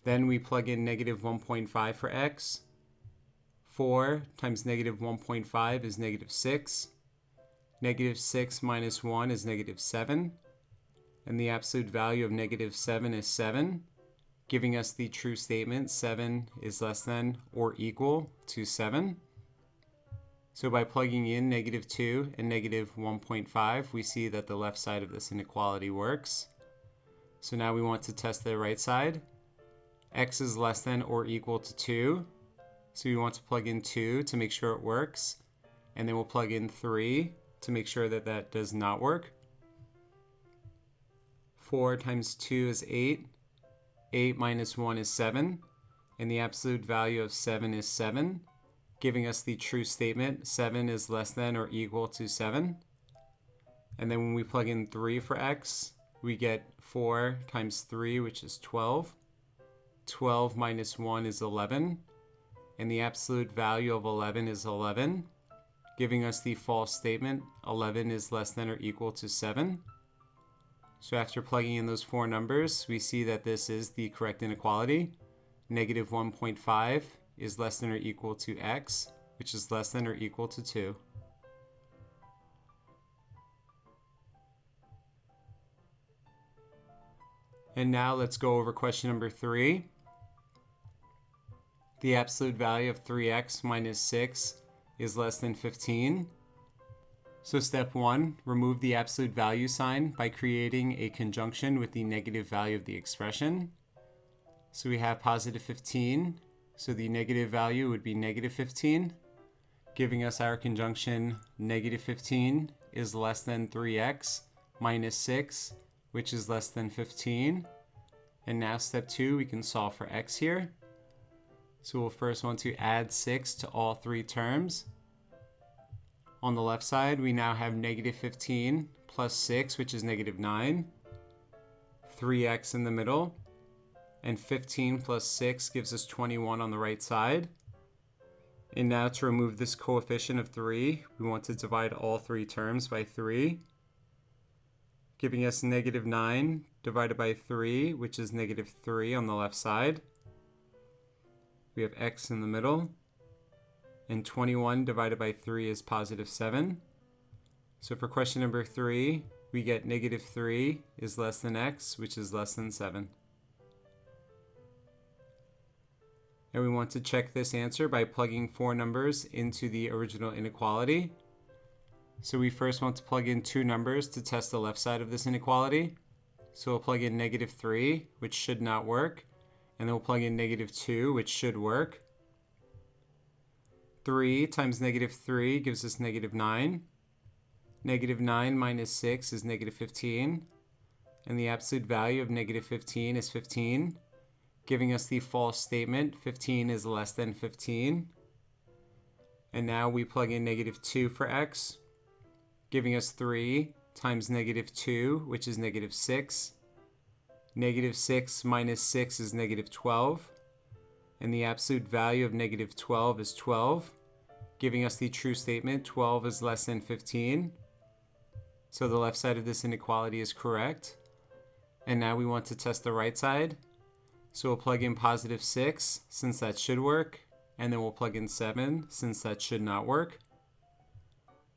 Then we plug in negative 1.5 for x. 4 times negative 1.5 is negative 6. Negative 6 minus 1 is negative 7. And the absolute value of negative 7 is 7, giving us the true statement, 7 is less than or equal to 7. So by plugging in negative 2 and negative 1.5, we see that the left side of this inequality works. So now we want to test the right side. X is less than or equal to 2. So we want to plug in 2 to make sure it works. And then we'll plug in 3 to make sure that that does not work. 4 times 2 is 8. 8 minus 1 is 7. and the absolute value of 7 is 7, giving us the true statement 7 is less than or equal to 7. And then when we plug in 3 for x, we get 4 times 3, which is 12. 12 minus 1 is 11, and the absolute value of 11 is 11, giving us the false statement 11 is less than or equal to 7. So after plugging in those 4 numbers, we see that this is the correct inequality. Negative 1.5 is less than or equal to x, which is less than or equal to 2. And now let's go over question number 3. The absolute value of 3x minus 6 is less than 15. So step 1, remove the absolute value sign by creating a conjunction with the negative value of the expression. So we have positive 15, so the negative value would be negative 15, giving us our conjunction negative 15 is less than 3x minus 6, which is less than 15. And now step 2, we can solve for x here. So we'll first want to add 6 to all 3 terms. On the left side, we now have negative 15 plus 6, which is negative 9. 3x in the middle. And 15 plus 6 gives us 21 on the right side. And now to remove this coefficient of 3, we want to divide all 3 terms by 3, giving us negative 9 divided by 3, which is negative 3 on the left side. We have x in the middle. And 21 divided by 3 is positive 7. So for question number 3, we get negative 3 is less than x, which is less than 7. And we want to check this answer by plugging 4 numbers into the original inequality. So we first want to plug in 2 numbers to test the left side of this inequality. So we'll plug in negative 3, which should not work. And then we'll plug in negative 2, which should work. 3 times negative 3 gives us negative 9. Negative 9 minus 6 is negative 15. And the absolute value of negative 15 is 15, giving us the false statement 15 is less than 15. And now we plug in negative 2 for x, giving us 3 times negative 2, which is negative 6. Negative 6 minus 6 is negative 12. And the absolute value of negative 12 is 12, giving us the true statement 12 is less than 15. So the left side of this inequality is correct. And now we want to test the right side. So we'll plug in positive 6, since that should work. And then we'll plug in 7, since that should not work.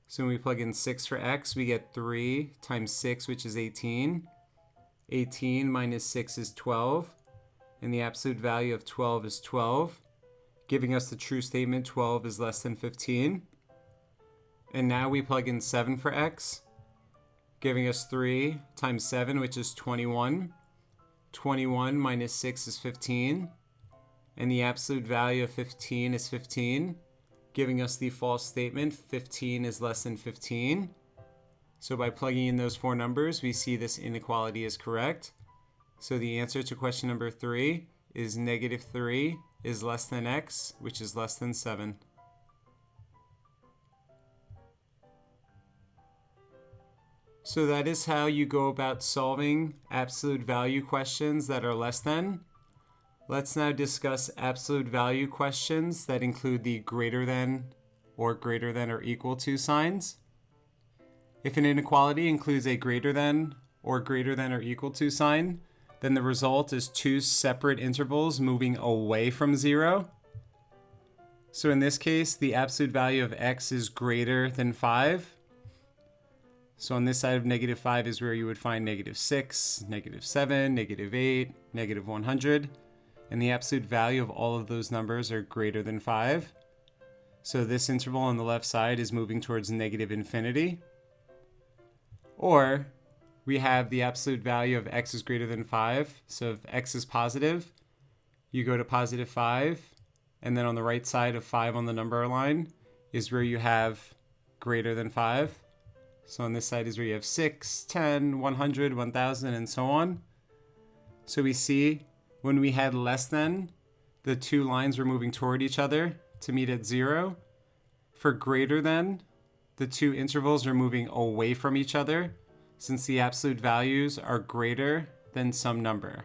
So when we plug in 6 for x, we get 3 times 6, which is 18. 18 minus 6 is 12. And the absolute value of 12 is 12, giving us the true statement 12 is less than 15. And now we plug in 7 for x, giving us 3 times 7, which is 21. 21 minus 6 is 15. And the absolute value of 15 is 15, giving us the false statement 15 is less than 15. So by plugging in those 4 numbers, we see this inequality is correct. So the answer to question number 3 is negative 3 is less than x, which is less than 7. So that is how you go about solving absolute value questions that are less than. Let's now discuss absolute value questions that include the greater than or equal to signs. If an inequality includes a greater than or equal to sign, then the result is 2 separate intervals moving away from 0. So in this case, the absolute value of x is greater than 5. So on this side of negative 5 is where you would find negative 6, negative 7, negative 8, negative 100. And the absolute value of all of those numbers are greater than 5. So this interval on the left side is moving towards negative infinity. Or we have the absolute value of x is greater than 5. So if x is positive, you go to positive 5. And then on the right side of 5 on the number line is where you have greater than 5. So on this side is where you have 6, 10, 100, 1000, and so on. So we see when we had less than, the two lines are moving toward each other to meet at 0. For greater than, the two intervals are moving away from each other since the absolute values are greater than some number.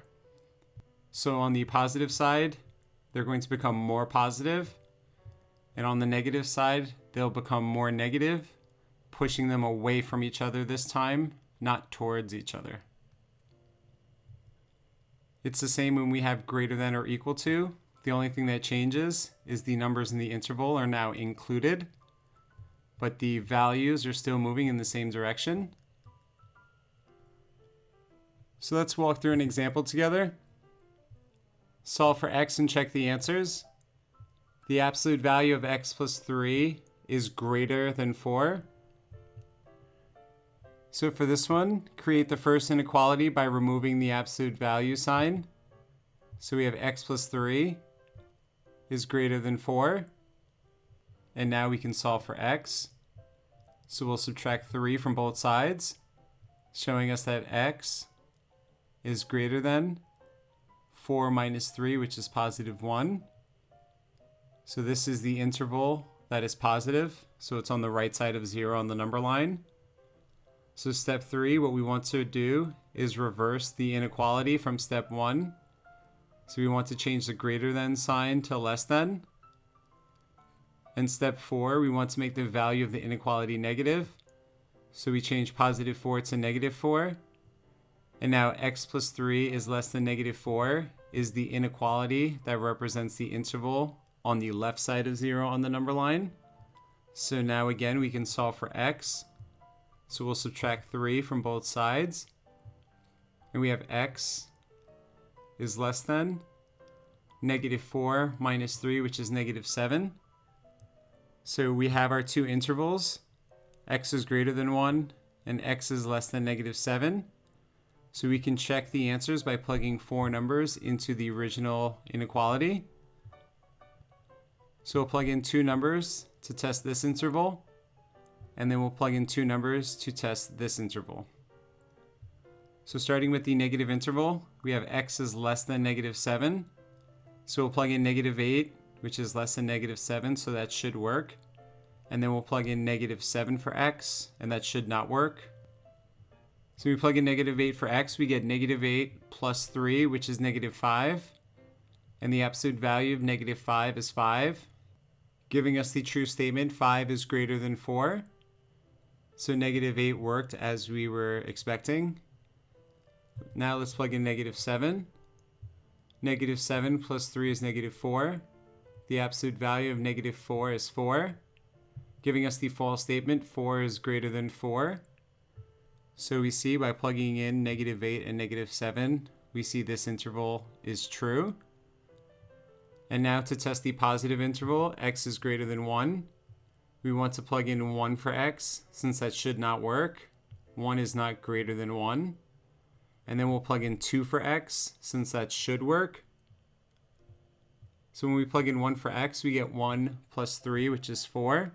So on the positive side, they're going to become more positive, and on the negative side, they'll become more negative, pushing them away from each other this time, not towards each other. It's the same when we have greater than or equal to. The only thing that changes is the numbers in the interval are now included, but the values are still moving in the same direction. So let's walk through an example together. Solve for x and check the answers. The absolute value of x plus 3 is greater than 4. So for this one, create the first inequality by removing the absolute value sign. So we have x plus 3 is greater than 4. And now we can solve for x. So we'll subtract 3 from both sides, showing us that x is greater than 4 minus 3, which is positive 1. So this is the interval that is positive. So it's on the right side of 0 on the number line. So step 3, what we want to do is reverse the inequality from step 1. So we want to change the greater than sign to less than. And step 4, we want to make the value of the inequality negative. So we change positive 4 to negative 4. And now x plus 3 is less than negative 4 is the inequality that represents the interval on the left side of 0 on the number line. So now again, we can solve for x. So we'll subtract 3 from both sides. And we have x is less than negative 4 minus 3, which is negative 7. So we have our two intervals. X is greater than 1 and x is less than negative 7. So we can check the answers by plugging 4 numbers into the original inequality. So we'll plug in 2 numbers to test this interval, and then we'll plug in 2 numbers to test this interval. So starting with the negative interval, we have x is less than negative 7. So we'll plug in negative 8, which is less than negative 7, so that should work. And then we'll plug in negative 7 for x, and that should not work. So we plug in negative 8 for x, we get negative 8 plus 3, which is negative 5. And the absolute value of negative 5 is 5, giving us the true statement 5 is greater than 4. So negative 8 worked as we were expecting. Now let's plug in negative 7. Negative 7 plus 3 is negative 4. The absolute value of negative 4 is 4, giving us the false statement 4 is greater than 4. So we see by plugging in negative 8 and negative 7, we see this interval is true. And now to test the positive interval, x is greater than 1. We want to plug in 1 for x, since that should not work. 1 is not greater than 1. And then we'll plug in 2 for x, since that should work. So when we plug in 1 for x, we get 1 plus 3, which is 4.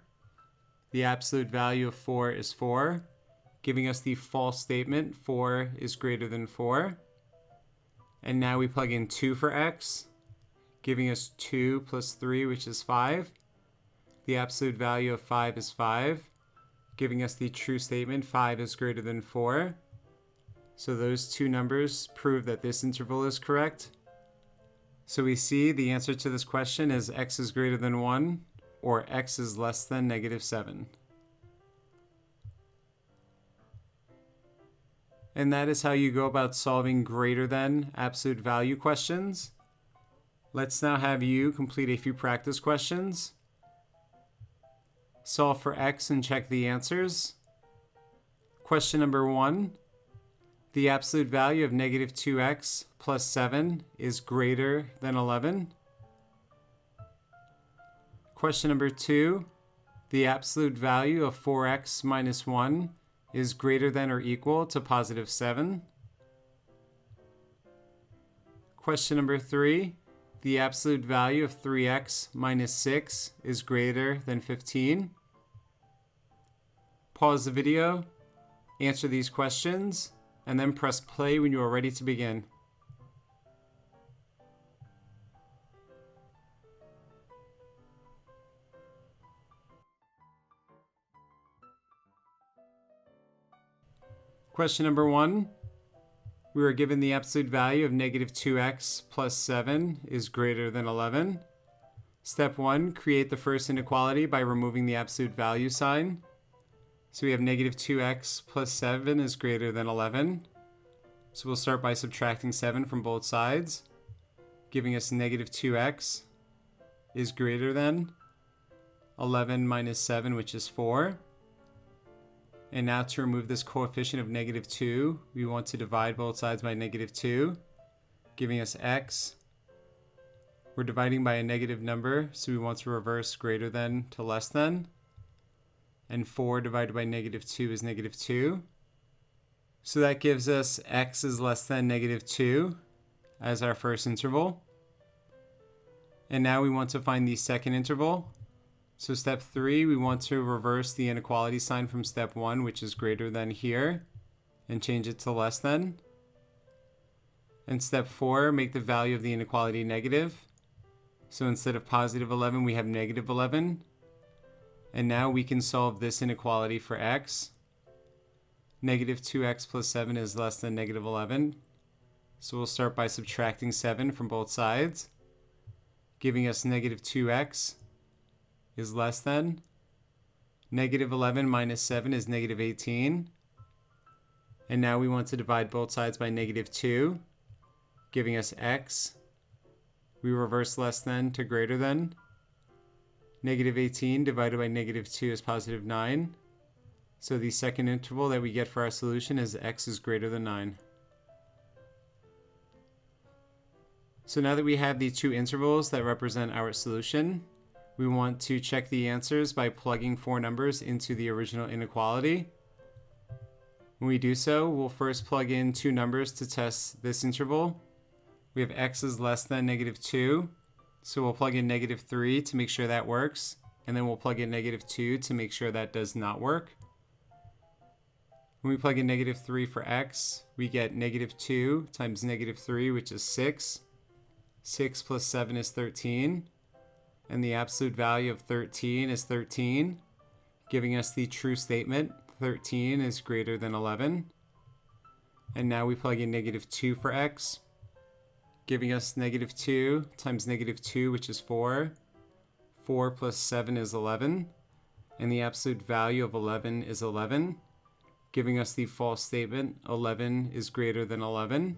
The absolute value of 4 is 4, giving us the false statement 4 is greater than 4. And now we plug in 2 for x, giving us 2 plus 3, which is 5. The absolute value of 5 is 5, giving us the true statement 5 is greater than 4. So those two numbers prove that this interval is correct. So we see the answer to this question is x is greater than 1 or x is less than negative 7. And that is how you go about solving greater than absolute value questions. Let's now have you complete a few practice questions. Solve for x and check the answers. Question number 1. The absolute value of negative 2x plus 7 is greater than 11. Question number 2. The absolute value of 4x minus 1 is greater than or equal to positive 7. Question number 3. The absolute value of 3x minus 6 is greater than 15. Pause the video, answer these questions, and then press play when you are ready to begin. Question number 1. We are given the absolute value of negative 2x plus 7 is greater than 11. Step 1, create the first inequality by removing the absolute value sign. So we have negative 2x plus 7 is greater than 11. So we'll start by subtracting 7 from both sides, giving us negative 2x is greater than 11 minus 7, which is 4. And now to remove this coefficient of negative 2, we want to divide both sides by negative 2, giving us x. We're dividing by a negative number, so we want to reverse greater than to less than. And 4 divided by negative 2 is negative 2. So that gives us x is less than negative 2 as our first interval. And now we want to find the second interval. So step 3, we want to reverse the inequality sign from step 1, which is greater than here, and change it to less than. And step 4, make the value of the inequality negative. So instead of positive 11, we have negative 11. And now we can solve this inequality for x. Negative 2x plus 7 is less than negative 11. So we'll start by subtracting 7 from both sides, giving us negative 2x is less than. Negative 11 minus 7 is negative 18. And now we want to divide both sides by negative 2, giving us x. We reverse less than to greater than. Negative 18 divided by negative 2 is positive 9. So the second interval that we get for our solution is x is greater than 9. So now that we have the two intervals that represent our solution, we want to check the answers by plugging 4 numbers into the original inequality. When we do so, we'll first plug in 2 numbers to test this interval. We have x is less than negative 2, so we'll plug in negative 3 to make sure that works, and then we'll plug in negative 2 to make sure that does not work. When we plug in negative 3 for x, we get negative 2 times negative 3, which is 6. 6 plus 7 is 13. And the absolute value of 13 is 13, giving us the true statement, 13 is greater than 11. And now we plug in negative 2 for x, giving us negative 2 times negative 2, which is 4. 4 plus 7 is 11. And the absolute value of 11 is 11, giving us the false statement, 11 is greater than 11.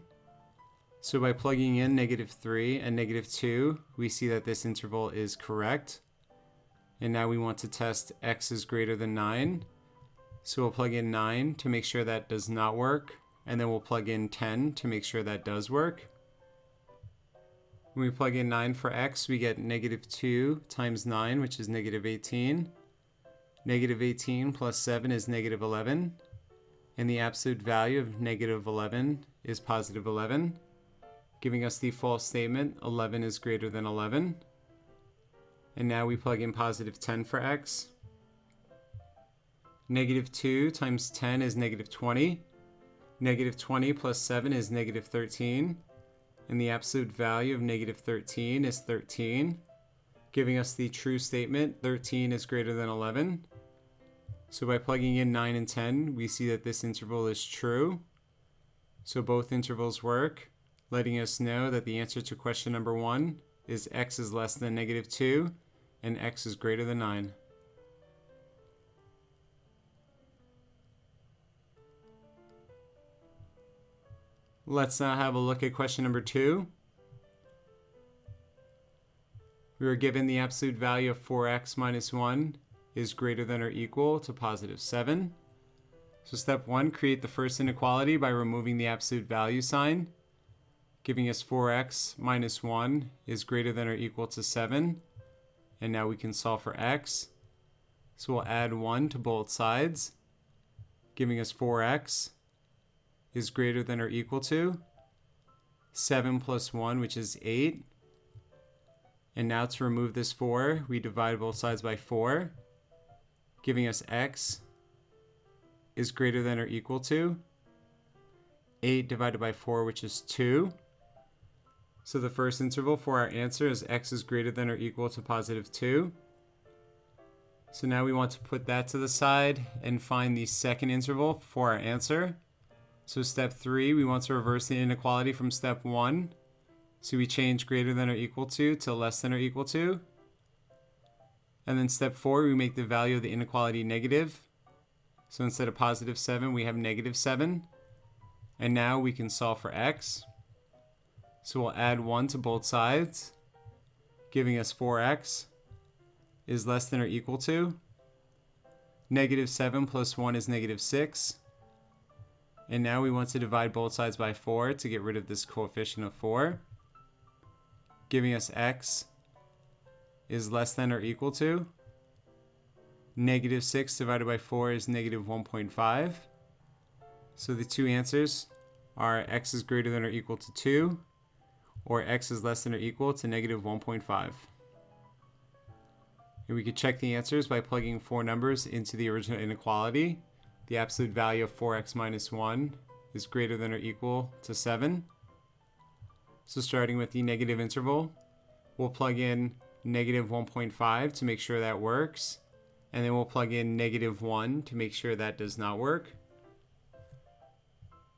So by plugging in negative 3 and negative 2, we see that this interval is correct. And now we want to test x is greater than 9. So we'll plug in 9 to make sure that does not work. And then we'll plug in 10 to make sure that does work. When we plug in 9 for x, we get negative 2 times 9, which is negative 18. Negative 18 plus 7 is negative 11. And the absolute value of negative 11 is positive 11. Giving us the false statement, 11 is greater than 11. And now we plug in positive 10 for x. Negative 2 times 10 is negative 20. Negative 20 plus 7 is negative 13. And the absolute value of negative 13 is 13, giving us the true statement, 13 is greater than 11. So by plugging in 9 and 10, we see that this interval is true. So both intervals work, letting us know that the answer to question number 1 is x is less than negative 2 and x is greater than 9. Let's now have a look at question number 2. We are given the absolute value of 4x minus 1 is greater than or equal to positive 7. So step 1, create the first inequality by removing the absolute value sign, giving us 4x minus 1 is greater than or equal to 7. And now we can solve for x. So we'll add 1 to both sides, giving us 4x is greater than or equal to 7 plus 1, which is 8. And now to remove this 4, we divide both sides by 4, giving us x is greater than or equal to 8 divided by 4, which is 2. So the first interval for our answer is x is greater than or equal to positive 2. So now we want to put that to the side and find the second interval for our answer. So step 3, we want to reverse the inequality from step 1. So we change greater than or equal to less than or equal to. And then step 4, we make the value of the inequality negative. So instead of positive 7, we have negative 7. And now we can solve for x. So we'll add 1 to both sides, giving us 4x is less than or equal to. Negative 7 plus 1 is negative 6. And now we want to divide both sides by 4 to get rid of this coefficient of 4, giving us x is less than or equal to. Negative 6 divided by 4 is negative 1.5. So the two answers are x is greater than or equal to 2, or x is less than or equal to negative 1.5. And we could check the answers by plugging 4 numbers into the original inequality. The absolute value of 4x minus 1 is greater than or equal to 7. So starting with the negative interval, we'll plug in negative 1.5 to make sure that works. And then we'll plug in negative 1 to make sure that does not work.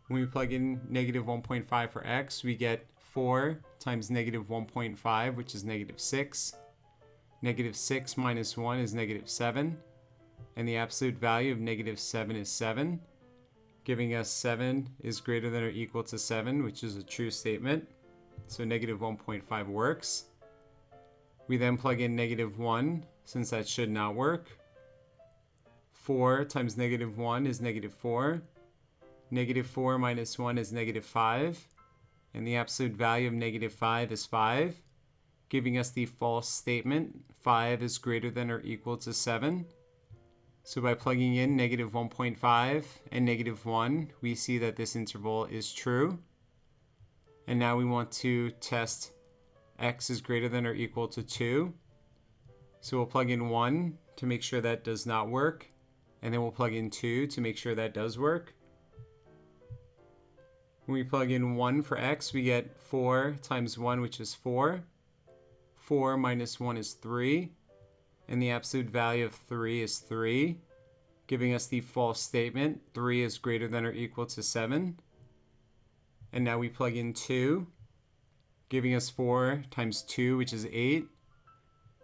When we plug in negative 1.5 for x, we get 4 times negative 1.5, which is negative 6. Negative 6 minus 1 is negative 7. And the absolute value of negative 7 is 7, giving us 7 is greater than or equal to 7, which is a true statement. So negative 1.5 works. We then plug in negative 1, since that should not work. 4 times negative 1 is negative 4. Negative 4 minus 1 is negative 5. And the absolute value of negative 5 is 5, giving us the false statement, 5 is greater than or equal to 7. So by plugging in negative 1.5 and negative 1, we see that this interval is true. And now we want to test x is greater than or equal to 2. So we'll plug in 1 to make sure that does not work. And then we'll plug in 2 to make sure that does work. When we plug in 1 for x, we get 4 times 1, which is 4. 4 minus 1 is 3. And the absolute value of 3 is 3, giving us the false statement, 3 is greater than or equal to 7. And now we plug in 2, giving us 4 times 2, which is 8.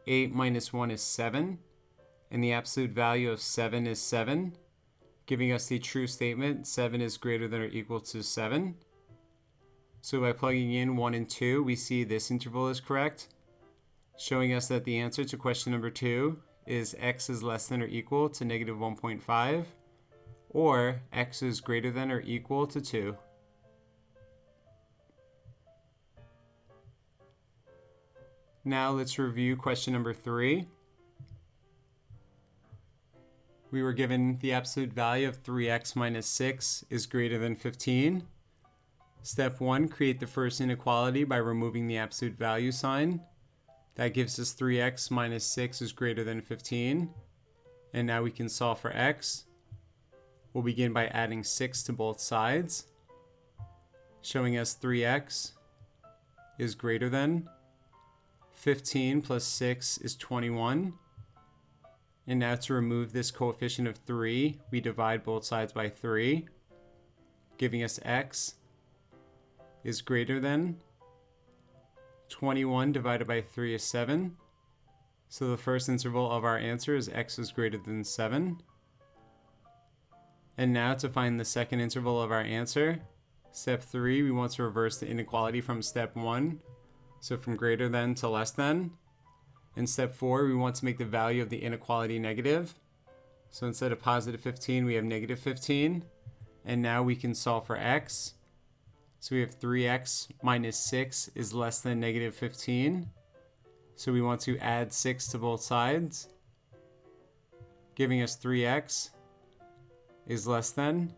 8 minus 1 is 7. And the absolute value of 7 is 7, giving us the true statement, 7 is greater than or equal to 7. So by plugging in 1 and 2, we see this interval is correct, showing us that the answer to question number 2 is x is less than or equal to negative 1.5, or x is greater than or equal to 2. Now let's review question number 3. We were given the absolute value of 3x minus 6 is greater than 15. Step 1, create the first inequality by removing the absolute value sign. That gives us 3x minus 6 is greater than 15. And now we can solve for x. We'll begin by adding 6 to both sides, showing us 3x is greater than 15 plus 6 is 21. And now to remove this coefficient of 3, we divide both sides by 3, giving us x is greater than 21 divided by 3 is 7. So the first interval of our answer is x is greater than 7. And now to find the second interval of our answer, step 3, we want to reverse the inequality from step 1. So from greater than to less than. In step 4, we want to make the value of the inequality negative. So instead of positive 15, we have negative 15. And now we can solve for x. So we have 3x minus 6 is less than negative 15. So we want to add 6 to both sides, giving us 3x is less than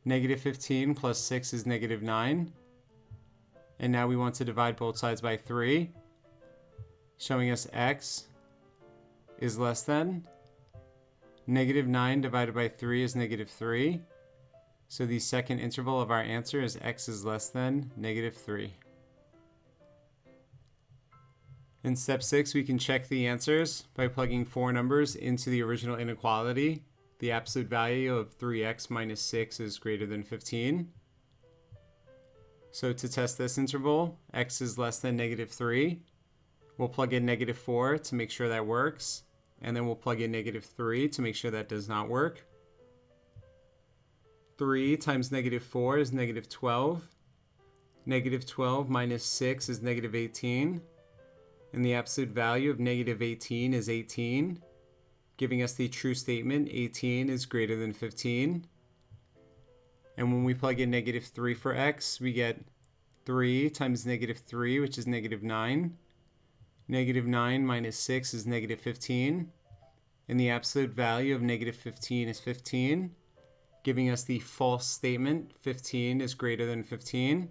negative 15 plus 6 is negative 9. And now we want to divide both sides by 3, showing us x is less than negative 9 divided by 3 is negative 3. So the second interval of our answer is x is less than negative 3. In step 6, we can check the answers by plugging 4 numbers into the original inequality. the absolute value of 3x minus 6 is greater than 15. So to test this interval, x is less than negative 3. We'll plug in negative 4 to make sure that works. And then we'll plug in negative 3 to make sure that does not work. 3 times negative 4 is negative 12. Negative 12 minus 6 is negative 18. And the absolute value of negative 18 is 18, giving us the true statement 18 is greater than 15. And when we plug in negative 3 for x, we get 3 times negative 3, which is negative 9. Negative 9 minus 6 is negative 15. And the absolute value of negative 15 is 15, giving us the false statement 15 is greater than 15.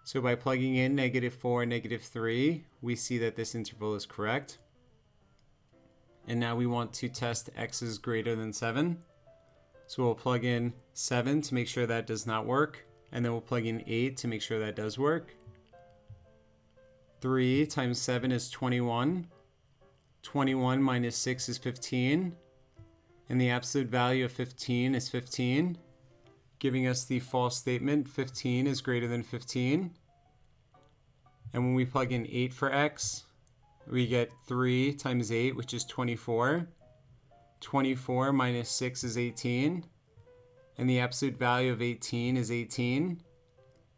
So by plugging in negative 4 and negative 3, we see that this interval is correct. And now we want to test x is greater than 7. So we'll plug in 7 to make sure that does not work. And then we'll plug in 8 to make sure that does work. 3 times 7 is 21. 21 minus 6 is 15. And the absolute value of 15 is 15, giving us the false statement 15 is greater than 15. And when we plug in 8 for x, we get 3 times 8, which is 24. 24 minus 6 is 18. And the absolute value of 18 is 18,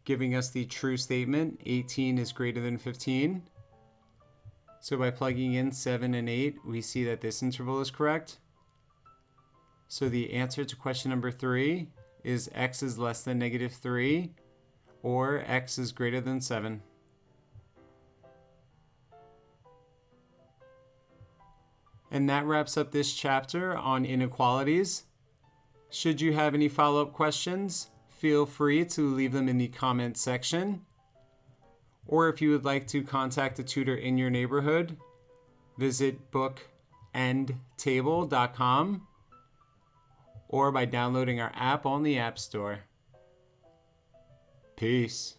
giving us the true statement 18 is greater than 15. So by plugging in 7 and 8, we see that this interval is correct. So the answer to question number 3 is x is less than negative 3, or x is greater than 7. And that wraps up this chapter on inequalities. Should you have any follow-up questions, feel free to leave them in the comment section. Or if you would like to contact a tutor in your neighborhood, visit bookandtable.com or by downloading our app on the App Store. Peace.